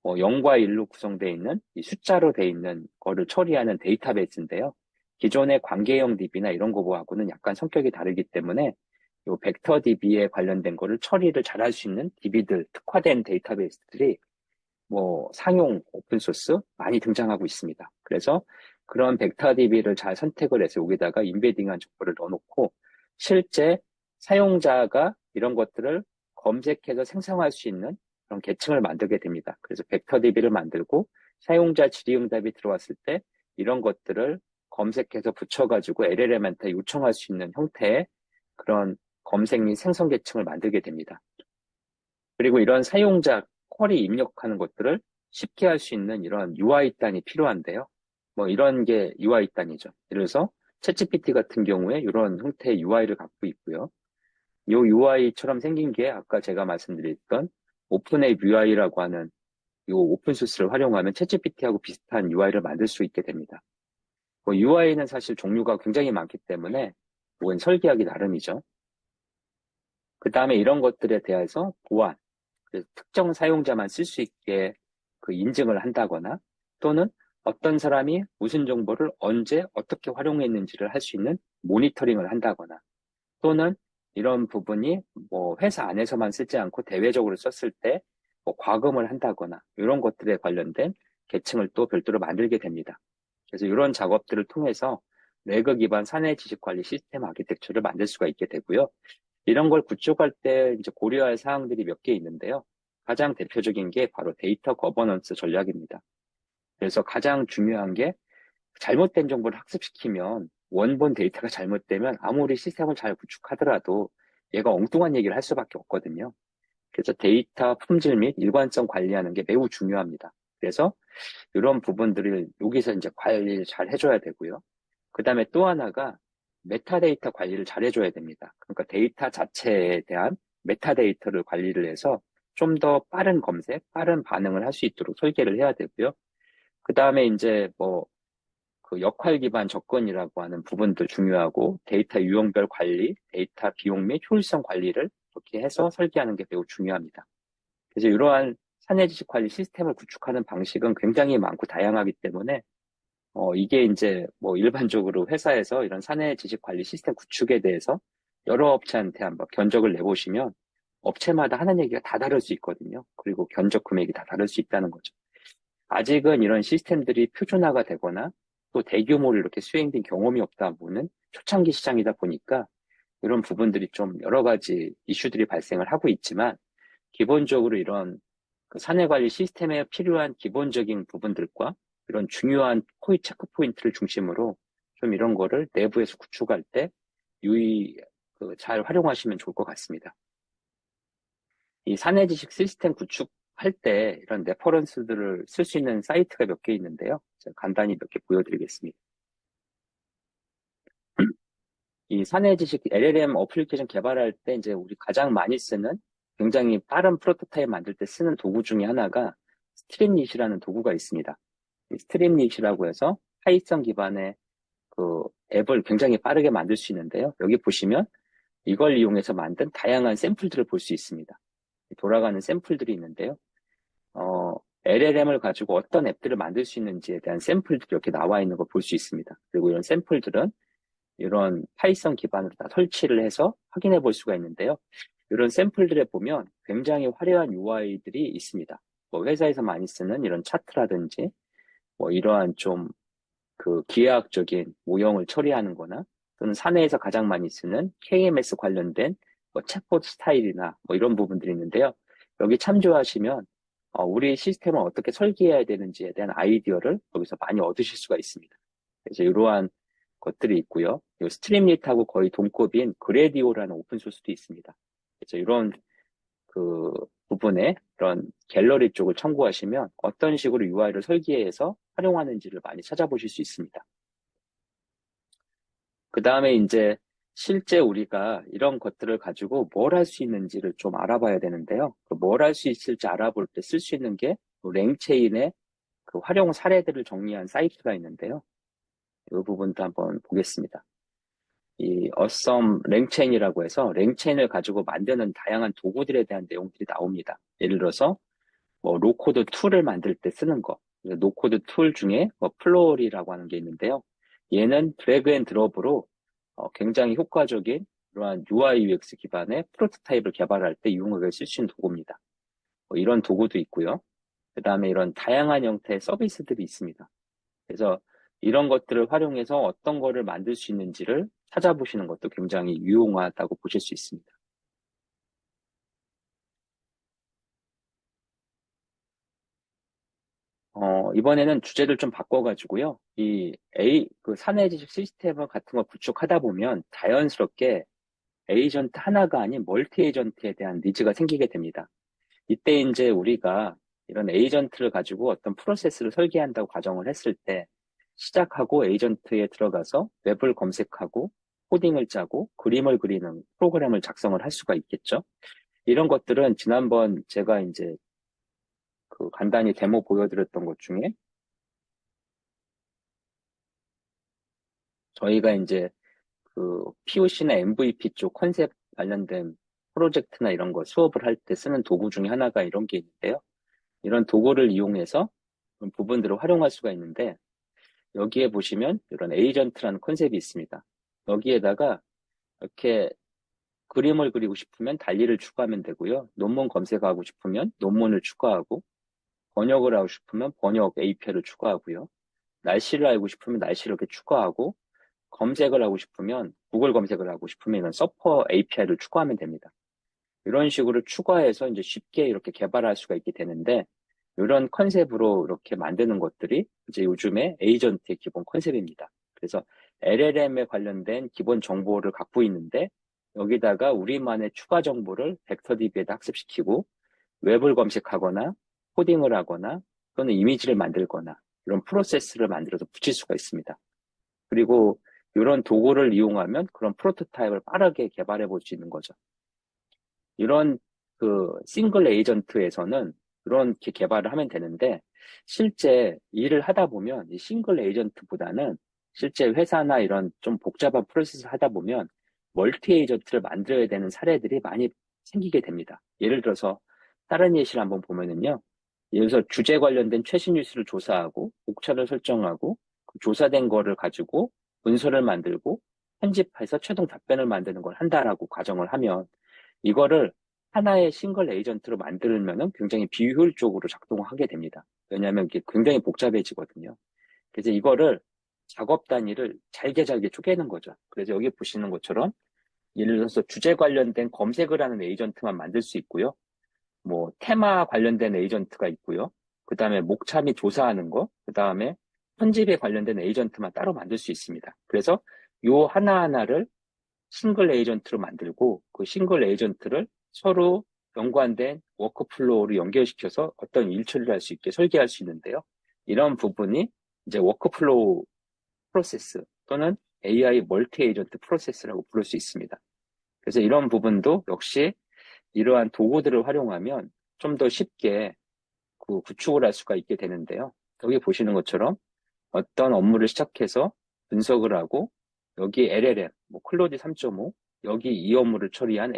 0과 1로 구성되어 있는 이 숫자로 되어 있는 거를 처리하는 데이터베이스인데요. 기존의 관계형 DB나 이런 거하고는 약간 성격이 다르기 때문에 이 벡터 DB에 관련된 거를 처리를 잘 할 수 있는 DB들, 특화된 데이터베이스들이 상용 오픈소스 많이 등장하고 있습니다. 그래서 그런 벡터 DB를 잘 선택을 해서 여기다가 임베딩한 정보를 넣어놓고 실제 사용자가 이런 것들을 검색해서 생성할 수 있는 그런 계층을 만들게 됩니다. 그래서 벡터 DB를 만들고 사용자 질의응답이 들어왔을 때 이런 것들을 검색해서 붙여가지고 LLM한테 요청할 수 있는 형태의 그런 검색 및 생성 계층을 만들게 됩니다. 그리고 이런 사용자 쿼리 입력하는 것들을 쉽게 할 수 있는 이런 UI 단이 필요한데요. 이런 게 UI 단이죠. 예를 들어서 챗GPT 같은 경우에 이런 형태의 UI를 갖고 있고요. 이 UI처럼 생긴 게 아까 제가 말씀드렸던 오픈앱 UI라고 하는 이 오픈소스를 활용하면 챗GPT하고 비슷한 UI를 만들 수 있게 됩니다. UI는 사실 종류가 굉장히 많기 때문에 이건 설계하기 나름이죠. 그 다음에 이런 것들에 대해서 보안, 특정 사용자만 쓸 수 있게 인증을 한다거나 또는 어떤 사람이 무슨 정보를 언제 어떻게 활용했는지를 할 수 있는 모니터링을 한다거나 또는 이런 부분이 회사 안에서만 쓰지 않고 대외적으로 썼을 때 과금을 한다거나 이런 것들에 관련된 계층을 또 별도로 만들게 됩니다. 그래서 이런 작업들을 통해서 레그 기반 사내 지식 관리 시스템 아키텍처를 만들 수가 있게 되고요. 이런 걸 구축할 때 이제 고려할 사항들이 몇 개 있는데요. 가장 대표적인 게 바로 데이터 거버넌스 전략입니다. 그래서 가장 중요한 게 잘못된 정보를 학습시키면 원본 데이터가 잘못되면 아무리 시스템을 잘 구축하더라도 얘가 엉뚱한 얘기를 할 수밖에 없거든요. 그래서 데이터 품질 및 일관성 관리하는 게 매우 중요합니다. 그래서 이런 부분들을 여기서 이제 관리를 잘 해줘야 되고요. 그 다음에 또 하나가 메타데이터 관리를 잘 해줘야 됩니다. 그러니까 데이터 자체에 대한 메타데이터를 관리를 해서 좀 더 빠른 검색, 빠른 반응을 할 수 있도록 설계를 해야 되고요. 그 다음에 이제 역할 기반 접근이라고 하는 부분도 중요하고 데이터 유형별 관리, 데이터 비용 및 효율성 관리를 이렇게 해서 설계하는 게 매우 중요합니다. 그래서 이러한 사내 지식 관리 시스템을 구축하는 방식은 굉장히 많고 다양하기 때문에 이게 이제 일반적으로 회사에서 이런 사내 지식 관리 시스템 구축에 대해서 여러 업체한테 한번 견적을 내보시면 업체마다 하는 얘기가 다 다를 수 있거든요. 그리고 견적 금액이 다 다를 수 있다는 거죠. 아직은 이런 시스템들이 표준화가 되거나 또 대규모로 이렇게 수행된 경험이 없다 보는 초창기 시장이다 보니까 이런 부분들이 좀 여러 가지 이슈들이 발생을 하고 있지만 기본적으로 이런 사내 관리 시스템에 필요한 기본적인 부분들과 이런 중요한 체크 포인트를 중심으로 좀 이런 거를 내부에서 구축할 때 잘 활용하시면 좋을 것 같습니다. 이 사내 지식 시스템 구축할 때 이런 레퍼런스들을 쓸 수 있는 사이트가 몇 개 있는데요. 제가 간단히 몇 개 보여드리겠습니다. 이 사내 지식 LLM 어플리케이션 개발할 때 이제 우리 가장 많이 쓰는 굉장히 빠른 프로토타입 만들 때 쓰는 도구 중에 하나가 스트립닛이라는 도구가 있습니다. 스트림릿이라고 해서 파이썬 기반의 그 앱을 굉장히 빠르게 만들 수 있는데요. 여기 보시면 이걸 이용해서 만든 다양한 샘플들을 볼 수 있습니다. 돌아가는 샘플들이 있는데요. LLM을 가지고 어떤 앱들을 만들 수 있는지에 대한 샘플들이 이렇게 나와 있는 걸 볼 수 있습니다. 그리고 이런 샘플들은 이런 파이썬 기반으로 다 설치를 해서 확인해 볼 수가 있는데요. 이런 샘플들에 보면 굉장히 화려한 UI들이 있습니다. 뭐 회사에서 많이 쓰는 이런 차트라든지 뭐 이러한 좀 그 기하학적인 모형을 처리하는 거나 또는 사내에서 가장 많이 쓰는 KMS 관련된 뭐 챗봇 스타일이나 뭐 이런 부분들이 있는데요. 여기 참조하시면 우리 시스템을 어떻게 설계해야 되는지에 대한 아이디어를 여기서 많이 얻으실 수가 있습니다. 그래서 이러한 것들이 있고요. 이 스트림릿하고 거의 동급인 그래디오라는 오픈소스도 있습니다. 그래서 이런 그 부분에 그런 갤러리 쪽을 참고하시면 어떤 식으로 UI를 설계해서 활용하는지를 많이 찾아보실 수 있습니다. 그 다음에 이제 실제 우리가 이런 것들을 가지고 뭘 할 수 있는지를 좀 알아봐야 되는데요. 뭘 할 수 있을지 알아볼 때 쓸 수 있는 게 랭체인의 그 활용 사례들을 정리한 사이트가 있는데요. 이 부분도 한번 보겠습니다. 이 어썸 랭체인이라고 해서 랭체인을 가지고 만드는 다양한 도구들에 대한 내용들이 나옵니다. 예를 들어서 뭐 로코드 툴을 만들 때 쓰는 거. 노코드 툴 중에 뭐 플로리라고 하는 게 있는데요. 얘는 드래그 앤 드롭으로 굉장히 효과적인 그러한 UI UX 기반의 프로토타입을 개발할 때 유용하게 쓸 수 있는 도구입니다. 뭐 이런 도구도 있고요. 그 다음에 이런 다양한 형태의 서비스들이 있습니다. 그래서 이런 것들을 활용해서 어떤 거를 만들 수 있는지를 찾아보시는 것도 굉장히 유용하다고 보실 수 있습니다. 이번에는 주제를 좀 바꿔가지고요. 그 사내 지식 시스템 같은 걸 구축하다 보면 자연스럽게 에이전트 하나가 아닌 멀티 에이전트에 대한 니즈가 생기게 됩니다. 이때 이제 우리가 이런 에이전트를 가지고 어떤 프로세스를 설계한다고 가정을 했을 때 시작하고 에이전트에 들어가서 웹을 검색하고 코딩을 짜고 그림을 그리는 프로그램을 작성을 할 수가 있겠죠. 이런 것들은 지난번 제가 이제 그 간단히 데모 보여드렸던 것 중에 저희가 이제 그 POC나 MVP 쪽 컨셉 관련된 프로젝트나 이런 거 수업을 할 때 쓰는 도구 중에 하나가 이런 게 있는데요. 이런 도구를 이용해서 그런 부분들을 활용할 수가 있는데 여기에 보시면 이런 에이전트라는 컨셉이 있습니다. 여기에다가 이렇게 그림을 그리고 싶으면 달리를 추가하면 되고요. 논문 검색하고 싶으면 논문을 추가하고 번역을 하고 싶으면 번역 API를 추가하고요. 날씨를 알고 싶으면 날씨를 이렇게 추가하고 검색을 하고 싶으면 구글 검색을 하고 싶으면 이런 서퍼 API를 추가하면 됩니다. 이런 식으로 추가해서 이제 쉽게 이렇게 개발할 수가 있게 되는데 이런 컨셉으로 이렇게 만드는 것들이 이제 요즘에 에이전트의 기본 컨셉입니다. 그래서 LLM에 관련된 기본 정보를 갖고 있는데 여기다가 우리만의 추가 정보를 벡터DB에다 학습시키고 웹을 검색하거나 코딩을 하거나 또는 이미지를 만들거나 이런 프로세스를 만들어서 붙일 수가 있습니다. 그리고 이런 도구를 이용하면 그런 프로토타입을 빠르게 개발해 볼 수 있는 거죠. 이런 그 싱글 에이전트에서는 그렇게 개발을 하면 되는데 실제 일을 하다 보면 이 싱글 에이전트보다는 실제 회사나 이런 좀 복잡한 프로세스를 하다 보면 멀티 에이전트를 만들어야 되는 사례들이 많이 생기게 됩니다. 예를 들어서 다른 예시를 한번 보면은요. 예를 들어서 주제 관련된 최신 뉴스를 조사하고 목차를 설정하고 그 조사된 거를 가지고 문서를 만들고 편집해서 최종 답변을 만드는 걸 한다라고 가정을 하면 이거를 하나의 싱글 에이전트로 만들면은 굉장히 비효율적으로 작동하게 됩니다. 왜냐하면 이게 굉장히 복잡해지거든요. 그래서 이거를 작업 단위를 잘게 잘게 쪼개는 거죠. 그래서 여기 보시는 것처럼 예를 들어서 주제 관련된 검색을 하는 에이전트만 만들 수 있고요. 뭐 테마 관련된 에이전트가 있고요. 그 다음에 목차 및 조사하는 거, 그 다음에 편집에 관련된 에이전트만 따로 만들 수 있습니다. 그래서 요 하나하나를 싱글 에이전트로 만들고 그 싱글 에이전트를 서로 연관된 워크플로우로 연결시켜서 어떤 일 처리를 할 수 있게 설계할 수 있는데요. 이런 부분이 이제 워크플로우 프로세스 또는 AI 멀티 에이전트 프로세스라고 부를 수 있습니다. 그래서 이런 부분도 역시 이러한 도구들을 활용하면 좀 더 쉽게 그 구축을 할 수가 있게 되는데요. 여기 보시는 것처럼 어떤 업무를 시작해서 분석을 하고 여기 LLM, 뭐 클로디 3.5, 여기 이 업무를 처리한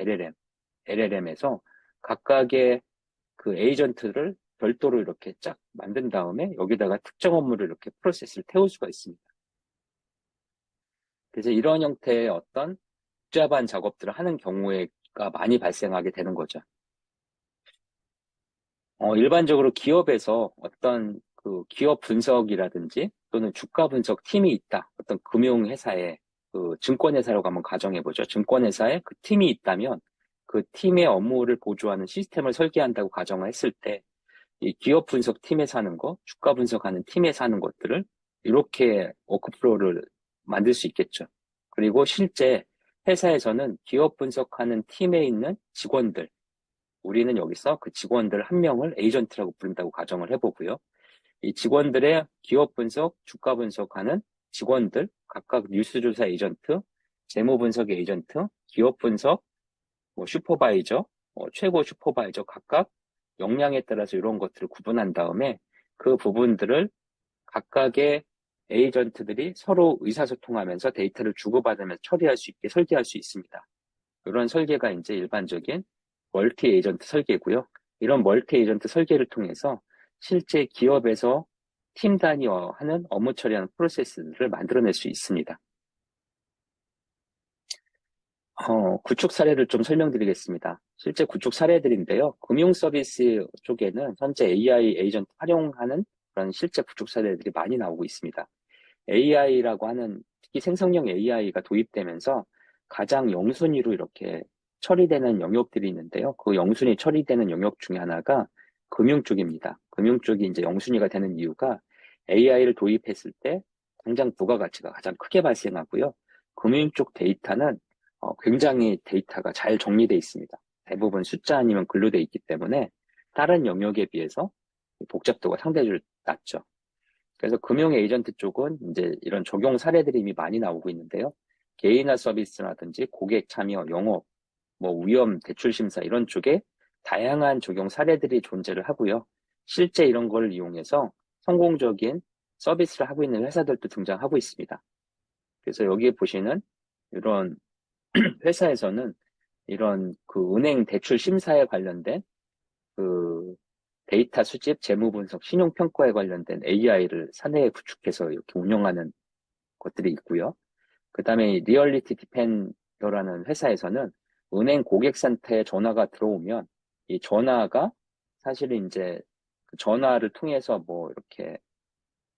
LLM에서 각각의 그 에이전트를 별도로 이렇게 쫙 만든 다음에 여기다가 특정 업무를 이렇게 프로세스를 태울 수가 있습니다. 그래서 이런 형태의 어떤 복잡한 작업들을 하는 경우가 많이 발생하게 되는 거죠. 일반적으로 기업에서 어떤 그 기업 분석이라든지 또는 주가 분석 팀이 있다. 어떤 금융회사에 그 증권회사라고 한번 가정해보죠. 증권회사에 그 팀이 있다면 그 팀의 업무를 보조하는 시스템을 설계한다고 가정을 했을 때 이 기업 분석 팀에서 하는 거, 주가 분석하는 팀에서 하는 것들을 이렇게 워크플로우를 만들 수 있겠죠. 그리고 실제 회사에서는 기업 분석하는 팀에 있는 직원들, 우리는 여기서 그 직원들 한 명을 에이전트라고 부른다고 가정을 해보고요. 이 직원들의 기업 분석, 주가 분석하는 직원들, 각각 뉴스조사 에이전트, 재무 분석 에이전트, 기업 분석, 뭐 슈퍼바이저, 최고 슈퍼바이저 각각 역량에 따라서 이런 것들을 구분한 다음에 그 부분들을 각각의 에이전트들이 서로 의사소통하면서 데이터를 주고받으면서 처리할 수 있게 설계할 수 있습니다. 이런 설계가 이제 일반적인 멀티 에이전트 설계고요. 이런 멀티 에이전트 설계를 통해서 실제 기업에서 팀 단위화하는 업무 처리하는 프로세스를 만들어낼 수 있습니다. 구축 사례를 좀 설명드리겠습니다. 실제 구축 사례들인데요. 금융 서비스 쪽에는 현재 AI 에이전트 활용하는 그런 실제 구축 사례들이 많이 나오고 있습니다. AI라고 하는 특히 생성형 AI가 도입되면서 가장 영순위로 이렇게 처리되는 영역들이 있는데요. 그 영순위 처리되는 영역 중에 하나가 금융 쪽입니다. 금융 쪽이 이제 영순위가 되는 이유가 AI를 도입했을 때 당장 부가가치가 가장 크게 발생하고요. 금융 쪽 데이터는 굉장히 데이터가 잘 정리되어 있습니다. 대부분 숫자 아니면 글로 되어 있기 때문에 다른 영역에 비해서 복잡도가 상대적으로 낮죠. 그래서 금융 에이전트 쪽은 이제 이런 적용 사례들이 이미 많이 나오고 있는데요. 개인화 서비스라든지 고객 참여, 영업, 뭐 위험, 대출 심사 이런 쪽에 다양한 적용 사례들이 존재를 하고요. 실제 이런 걸 이용해서 성공적인 서비스를 하고 있는 회사들도 등장하고 있습니다. 그래서 여기에 보시는 이런 회사에서는 이런 그 은행 대출 심사에 관련된 그 데이터 수집, 재무 분석, 신용 평가에 관련된 AI를 사내에 구축해서 이렇게 운영하는 것들이 있고요. 그 다음에 리얼리티 디펜더라는 회사에서는 은행 고객센터에 전화가 들어오면 이 전화가 사실 이제 그 전화를 통해서 뭐 이렇게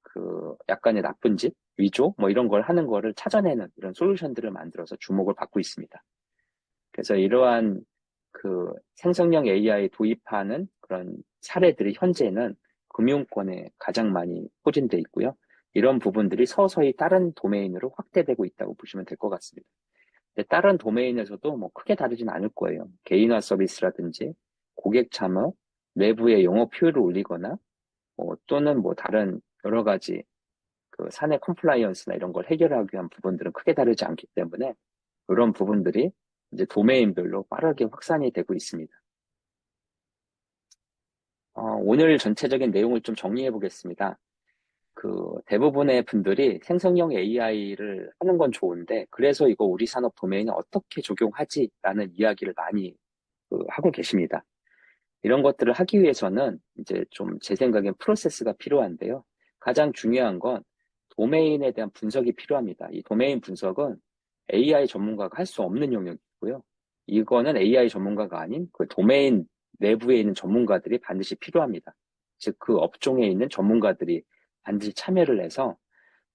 그 약간의 나쁜 짓, 위조 뭐 이런 걸 하는 거를 찾아내는 이런 솔루션들을 만들어서 주목을 받고 있습니다. 그래서 이러한 그 생성형 AI 도입하는 그런 사례들이 현재는 금융권에 가장 많이 포진되어 있고요. 이런 부분들이 서서히 다른 도메인으로 확대되고 있다고 보시면 될 것 같습니다. 근데 다른 도메인에서도 뭐 크게 다르진 않을 거예요. 개인화 서비스라든지 고객 참여, 내부의 영업 효율을 올리거나 또는 뭐 다른 여러 가지 그 사내 컴플라이언스나 이런 걸 해결하기 위한 부분들은 크게 다르지 않기 때문에 그런 부분들이 이제 도메인별로 빠르게 확산이 되고 있습니다. 오늘 전체적인 내용을 좀 정리해 보겠습니다. 그 대부분의 분들이 생성형 AI를 하는 건 좋은데 그래서 이거 우리 산업 도메인에 어떻게 적용하지라는 이야기를 많이 하고 계십니다. 이런 것들을 하기 위해서는 이제 좀 제 생각엔 프로세스가 필요한데요. 가장 중요한 건 도메인에 대한 분석이 필요합니다. 이 도메인 분석은 AI 전문가가 할 수 없는 영역이고요. 이거는 AI 전문가가 아닌 그 도메인 내부에 있는 전문가들이 반드시 필요합니다. 즉, 그 업종에 있는 전문가들이 반드시 참여를 해서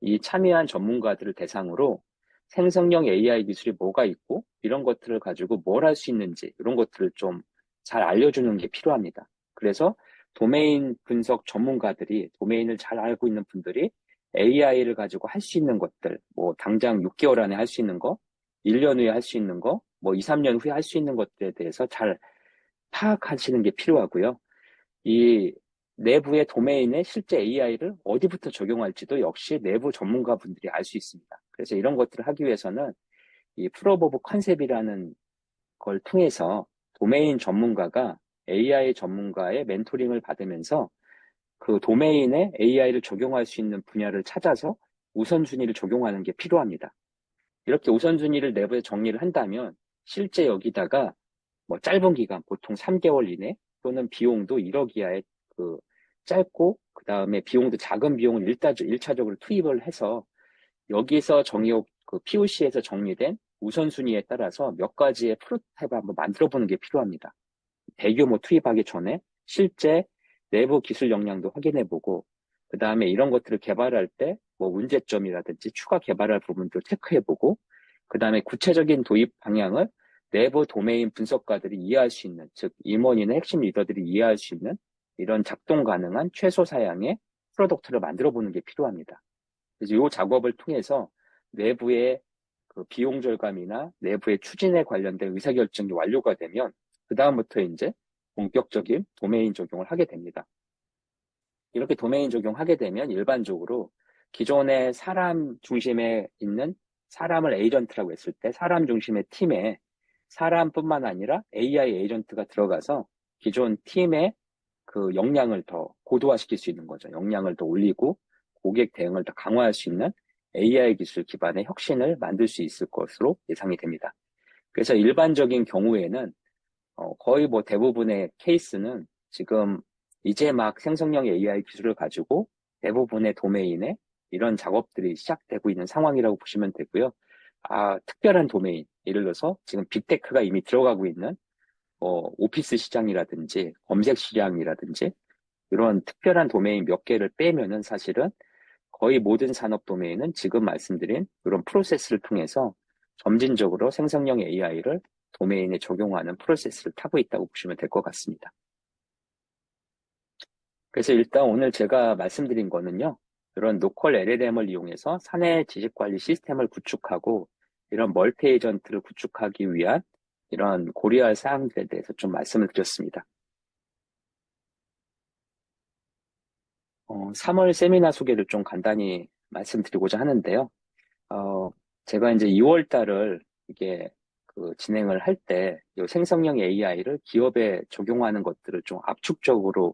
이 참여한 전문가들을 대상으로 생성형 AI 기술이 뭐가 있고 이런 것들을 가지고 뭘 할 수 있는지 이런 것들을 좀 잘 알려주는 게 필요합니다. 그래서 도메인 분석 전문가들이 도메인을 잘 알고 있는 분들이 AI를 가지고 할 수 있는 것들, 뭐 당장 6개월 안에 할 수 있는 거, 1년 후에 할 수 있는 거, 뭐 2, 3년 후에 할 수 있는 것들에 대해서 잘 파악하시는 게 필요하고요. 이 내부의 도메인에 실제 AI를 어디부터 적용할지도 역시 내부 전문가분들이 알 수 있습니다. 그래서 이런 것들을 하기 위해서는 이 프로브 오브 컨셉이라는 걸 통해서 도메인 전문가가 AI 전문가의 멘토링을 받으면서 그 도메인에 AI를 적용할 수 있는 분야를 찾아서 우선순위를 적용하는 게 필요합니다. 이렇게 우선순위를 내부에 정리를 한다면 실제 여기다가 뭐 짧은 기간, 보통 3개월 이내 또는 비용도 1억 이하의 그 짧고 그 다음에 비용도 작은 비용을 일차적으로 투입을 해서 여기서 그 POC에서 정리된 우선순위에 따라서 몇 가지의 프로토타입을 한번 만들어 보는 게 필요합니다. 대규모 투입하기 전에 실제 내부 기술 역량도 확인해 보고 그 다음에 이런 것들을 개발할 때 뭐 문제점이라든지 추가 개발할 부분도 체크해 보고 그 다음에 구체적인 도입 방향을 내부 도메인 분석가들이 이해할 수 있는, 즉 임원이나 핵심 리더들이 이해할 수 있는 이런 작동 가능한 최소 사양의 프로덕트를 만들어 보는 게 필요합니다. 그래서 이 작업을 통해서 내부의 그 비용 절감이나 내부의 추진에 관련된 의사결정이 완료가 되면 그 다음부터 이제 본격적인 도메인 적용을 하게 됩니다. 이렇게 도메인 적용하게 되면 일반적으로 기존의 사람 중심에 있는 사람을 에이전트라고 했을 때 사람 중심의 팀에 사람뿐만 아니라 AI 에이전트가 들어가서 기존 팀의 그 역량을 더 고도화시킬 수 있는 거죠. 역량을 더 올리고 고객 대응을 더 강화할 수 있는 AI 기술 기반의 혁신을 만들 수 있을 것으로 예상이 됩니다. 그래서 일반적인 경우에는 거의 뭐 대부분의 케이스는 지금 이제 막 생성형 AI 기술을 가지고 대부분의 도메인에 이런 작업들이 시작되고 있는 상황이라고 보시면 되고요. 특별한 도메인, 예를 들어서 지금 빅테크가 이미 들어가고 있는 오피스 시장이라든지 검색 시장이라든지 이런 특별한 도메인 몇 개를 빼면은 사실은 거의 모든 산업 도메인은 지금 말씀드린 이런 프로세스를 통해서 점진적으로 생성형 AI를 도메인에 적용하는 프로세스를 타고 있다고 보시면 될 것 같습니다. 그래서 일단 오늘 제가 말씀드린 거는요, 이런 노컬 LLM을 이용해서 사내 지식관리 시스템을 구축하고 이런 멀티 에이전트를 구축하기 위한 이런 고려할 사항들에 대해서 좀 말씀을 드렸습니다. 3월 세미나 소개를 좀 간단히 말씀드리고자 하는데요. 제가 이제 2월 달을 이게 진행을 할 때, 이 생성형 AI를 기업에 적용하는 것들을 좀 압축적으로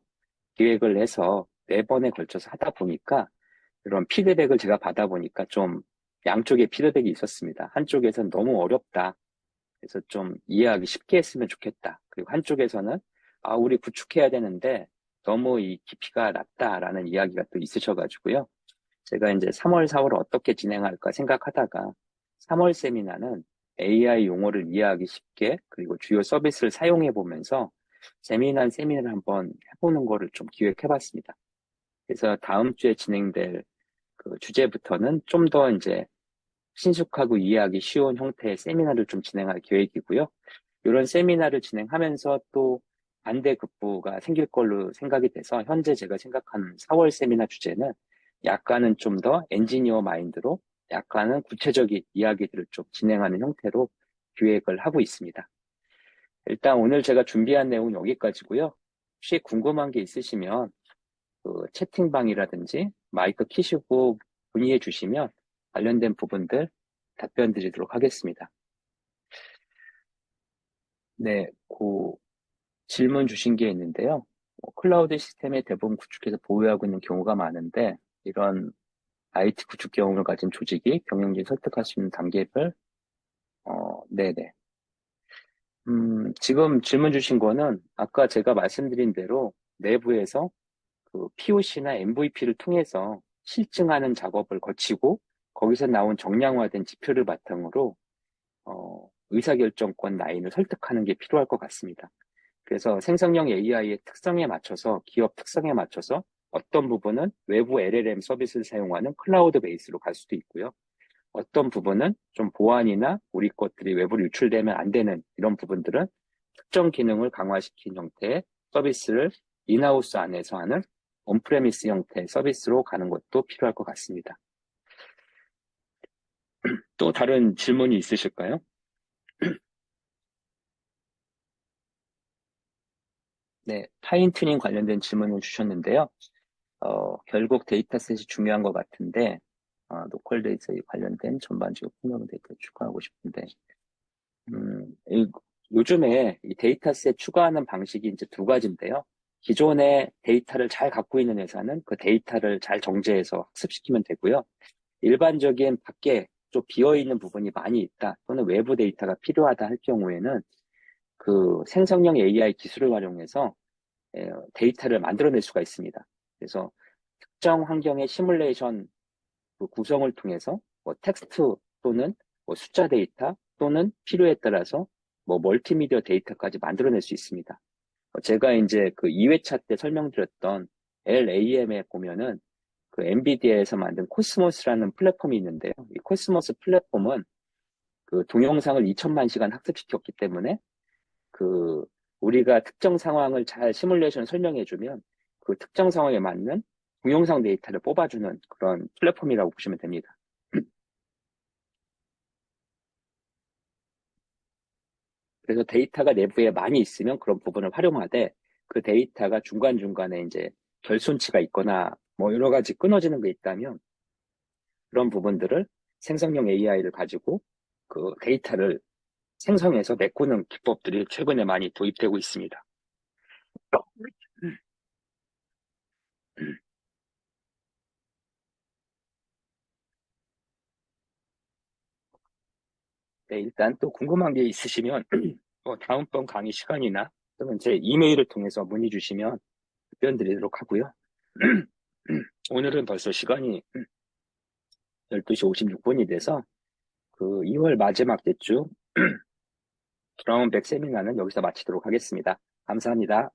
기획을 해서 4번에 걸쳐서 하다 보니까, 이런 피드백을 제가 받아보니까 좀 양쪽의 피드백이 있었습니다. 한쪽에서는 너무 어렵다. 그래서 좀 이해하기 쉽게 했으면 좋겠다. 그리고 한쪽에서는, 우리 구축해야 되는데 너무 이 깊이가 낮다라는 이야기가 또 있으셔가지고요. 제가 이제 3월, 4월 어떻게 진행할까 생각하다가 3월 세미나는 AI 용어를 이해하기 쉽게 그리고 주요 서비스를 사용해 보면서 재미난 세미나를 한번 해보는 거를 좀 기획해봤습니다. 그래서 다음 주에 진행될 그 주제부터는 좀 더 이제 신숙하고 이해하기 쉬운 형태의 세미나를 좀 진행할 계획이고요. 이런 세미나를 진행하면서 또 반대급부가 생길 걸로 생각이 돼서 현재 제가 생각하는 4월 세미나 주제는 약간은 좀 더 엔지니어 마인드로 약간은 구체적인 이야기들을 좀 진행하는 형태로 기획을 하고 있습니다. 일단 오늘 제가 준비한 내용은 여기까지고요. 혹시 궁금한 게 있으시면 그 채팅방이라든지 마이크 키시고 문의해 주시면 관련된 부분들 답변 드리도록 하겠습니다. 네, 그 질문 주신 게 있는데요. 클라우드 시스템의 대부분 구축해서 보유하고 있는 경우가 많은데 이런 IT 구축 경험을 가진 조직이 경영진을 설득할 수 있는 단계별, 네네. 지금 질문 주신 거는 아까 제가 말씀드린 대로 내부에서 그 POC나 MVP를 통해서 실증하는 작업을 거치고 거기서 나온 정량화된 지표를 바탕으로 의사결정권 라인을 설득하는 게 필요할 것 같습니다. 그래서 생성형 AI의 특성에 맞춰서 기업 특성에 맞춰서 어떤 부분은 외부 LLM 서비스를 사용하는 클라우드 베이스로 갈 수도 있고요. 어떤 부분은 좀 보안이나 우리 것들이 외부로 유출되면 안 되는 이런 부분들은 특정 기능을 강화시킨 형태의 서비스를 인하우스 안에서 하는 온프레미스 형태의 서비스로 가는 것도 필요할 것 같습니다. 또 다른 질문이 있으실까요? 네, 파인튜닝 관련된 질문을 주셨는데요. 결국 데이터셋이 중요한 것 같은데, 노컬 데이터에 관련된 전반적인 폭력 데이터를 추가하고 싶은데, 요즘에 이 데이터셋 추가하는 방식이 이제 두 가지인데요. 기존의 데이터를 잘 갖고 있는 회사는 그 데이터를 잘 정제해서 학습시키면 되고요. 일반적인 밖에 좀 비어있는 부분이 많이 있다 또는 외부 데이터가 필요하다 할 경우에는 그 생성형 AI 기술을 활용해서 데이터를 만들어낼 수가 있습니다. 그래서 특정 환경의 시뮬레이션 그 구성을 통해서 뭐 텍스트 또는 뭐 숫자 데이터 또는 필요에 따라서 뭐 멀티미디어 데이터까지 만들어낼 수 있습니다. 제가 이제 그 2회차 때 설명드렸던 LAM에 보면은 그 엔비디아에서 만든 코스모스라는 플랫폼이 있는데요. 이 코스모스 플랫폼은 그 동영상을 2천만 시간 학습시켰기 때문에 그 우리가 특정 상황을 잘 시뮬레이션 설명해주면 그 특정 상황에 맞는 동영상 데이터를 뽑아주는 그런 플랫폼이라고 보시면 됩니다. 그래서 데이터가 내부에 많이 있으면 그런 부분을 활용하되 그 데이터가 중간중간에 이제 결손치가 있거나 뭐 여러 가지 끊어지는 게 있다면 그런 부분들을 생성형 AI를 가지고 그 데이터를 생성해서 메꾸는 기법들이 최근에 많이 도입되고 있습니다. 네, 일단 또 궁금한 게 있으시면 다음번 강의 시간이나 또는 제 이메일을 통해서 문의 주시면 답변 드리도록 하고요. 오늘은 벌써 시간이 12시 56분이 돼서 그 2월 마지막 대주 브라운백 세미나는 여기서 마치도록 하겠습니다. 감사합니다.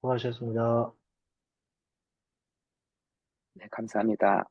수고하셨습니다. 네, 감사합니다.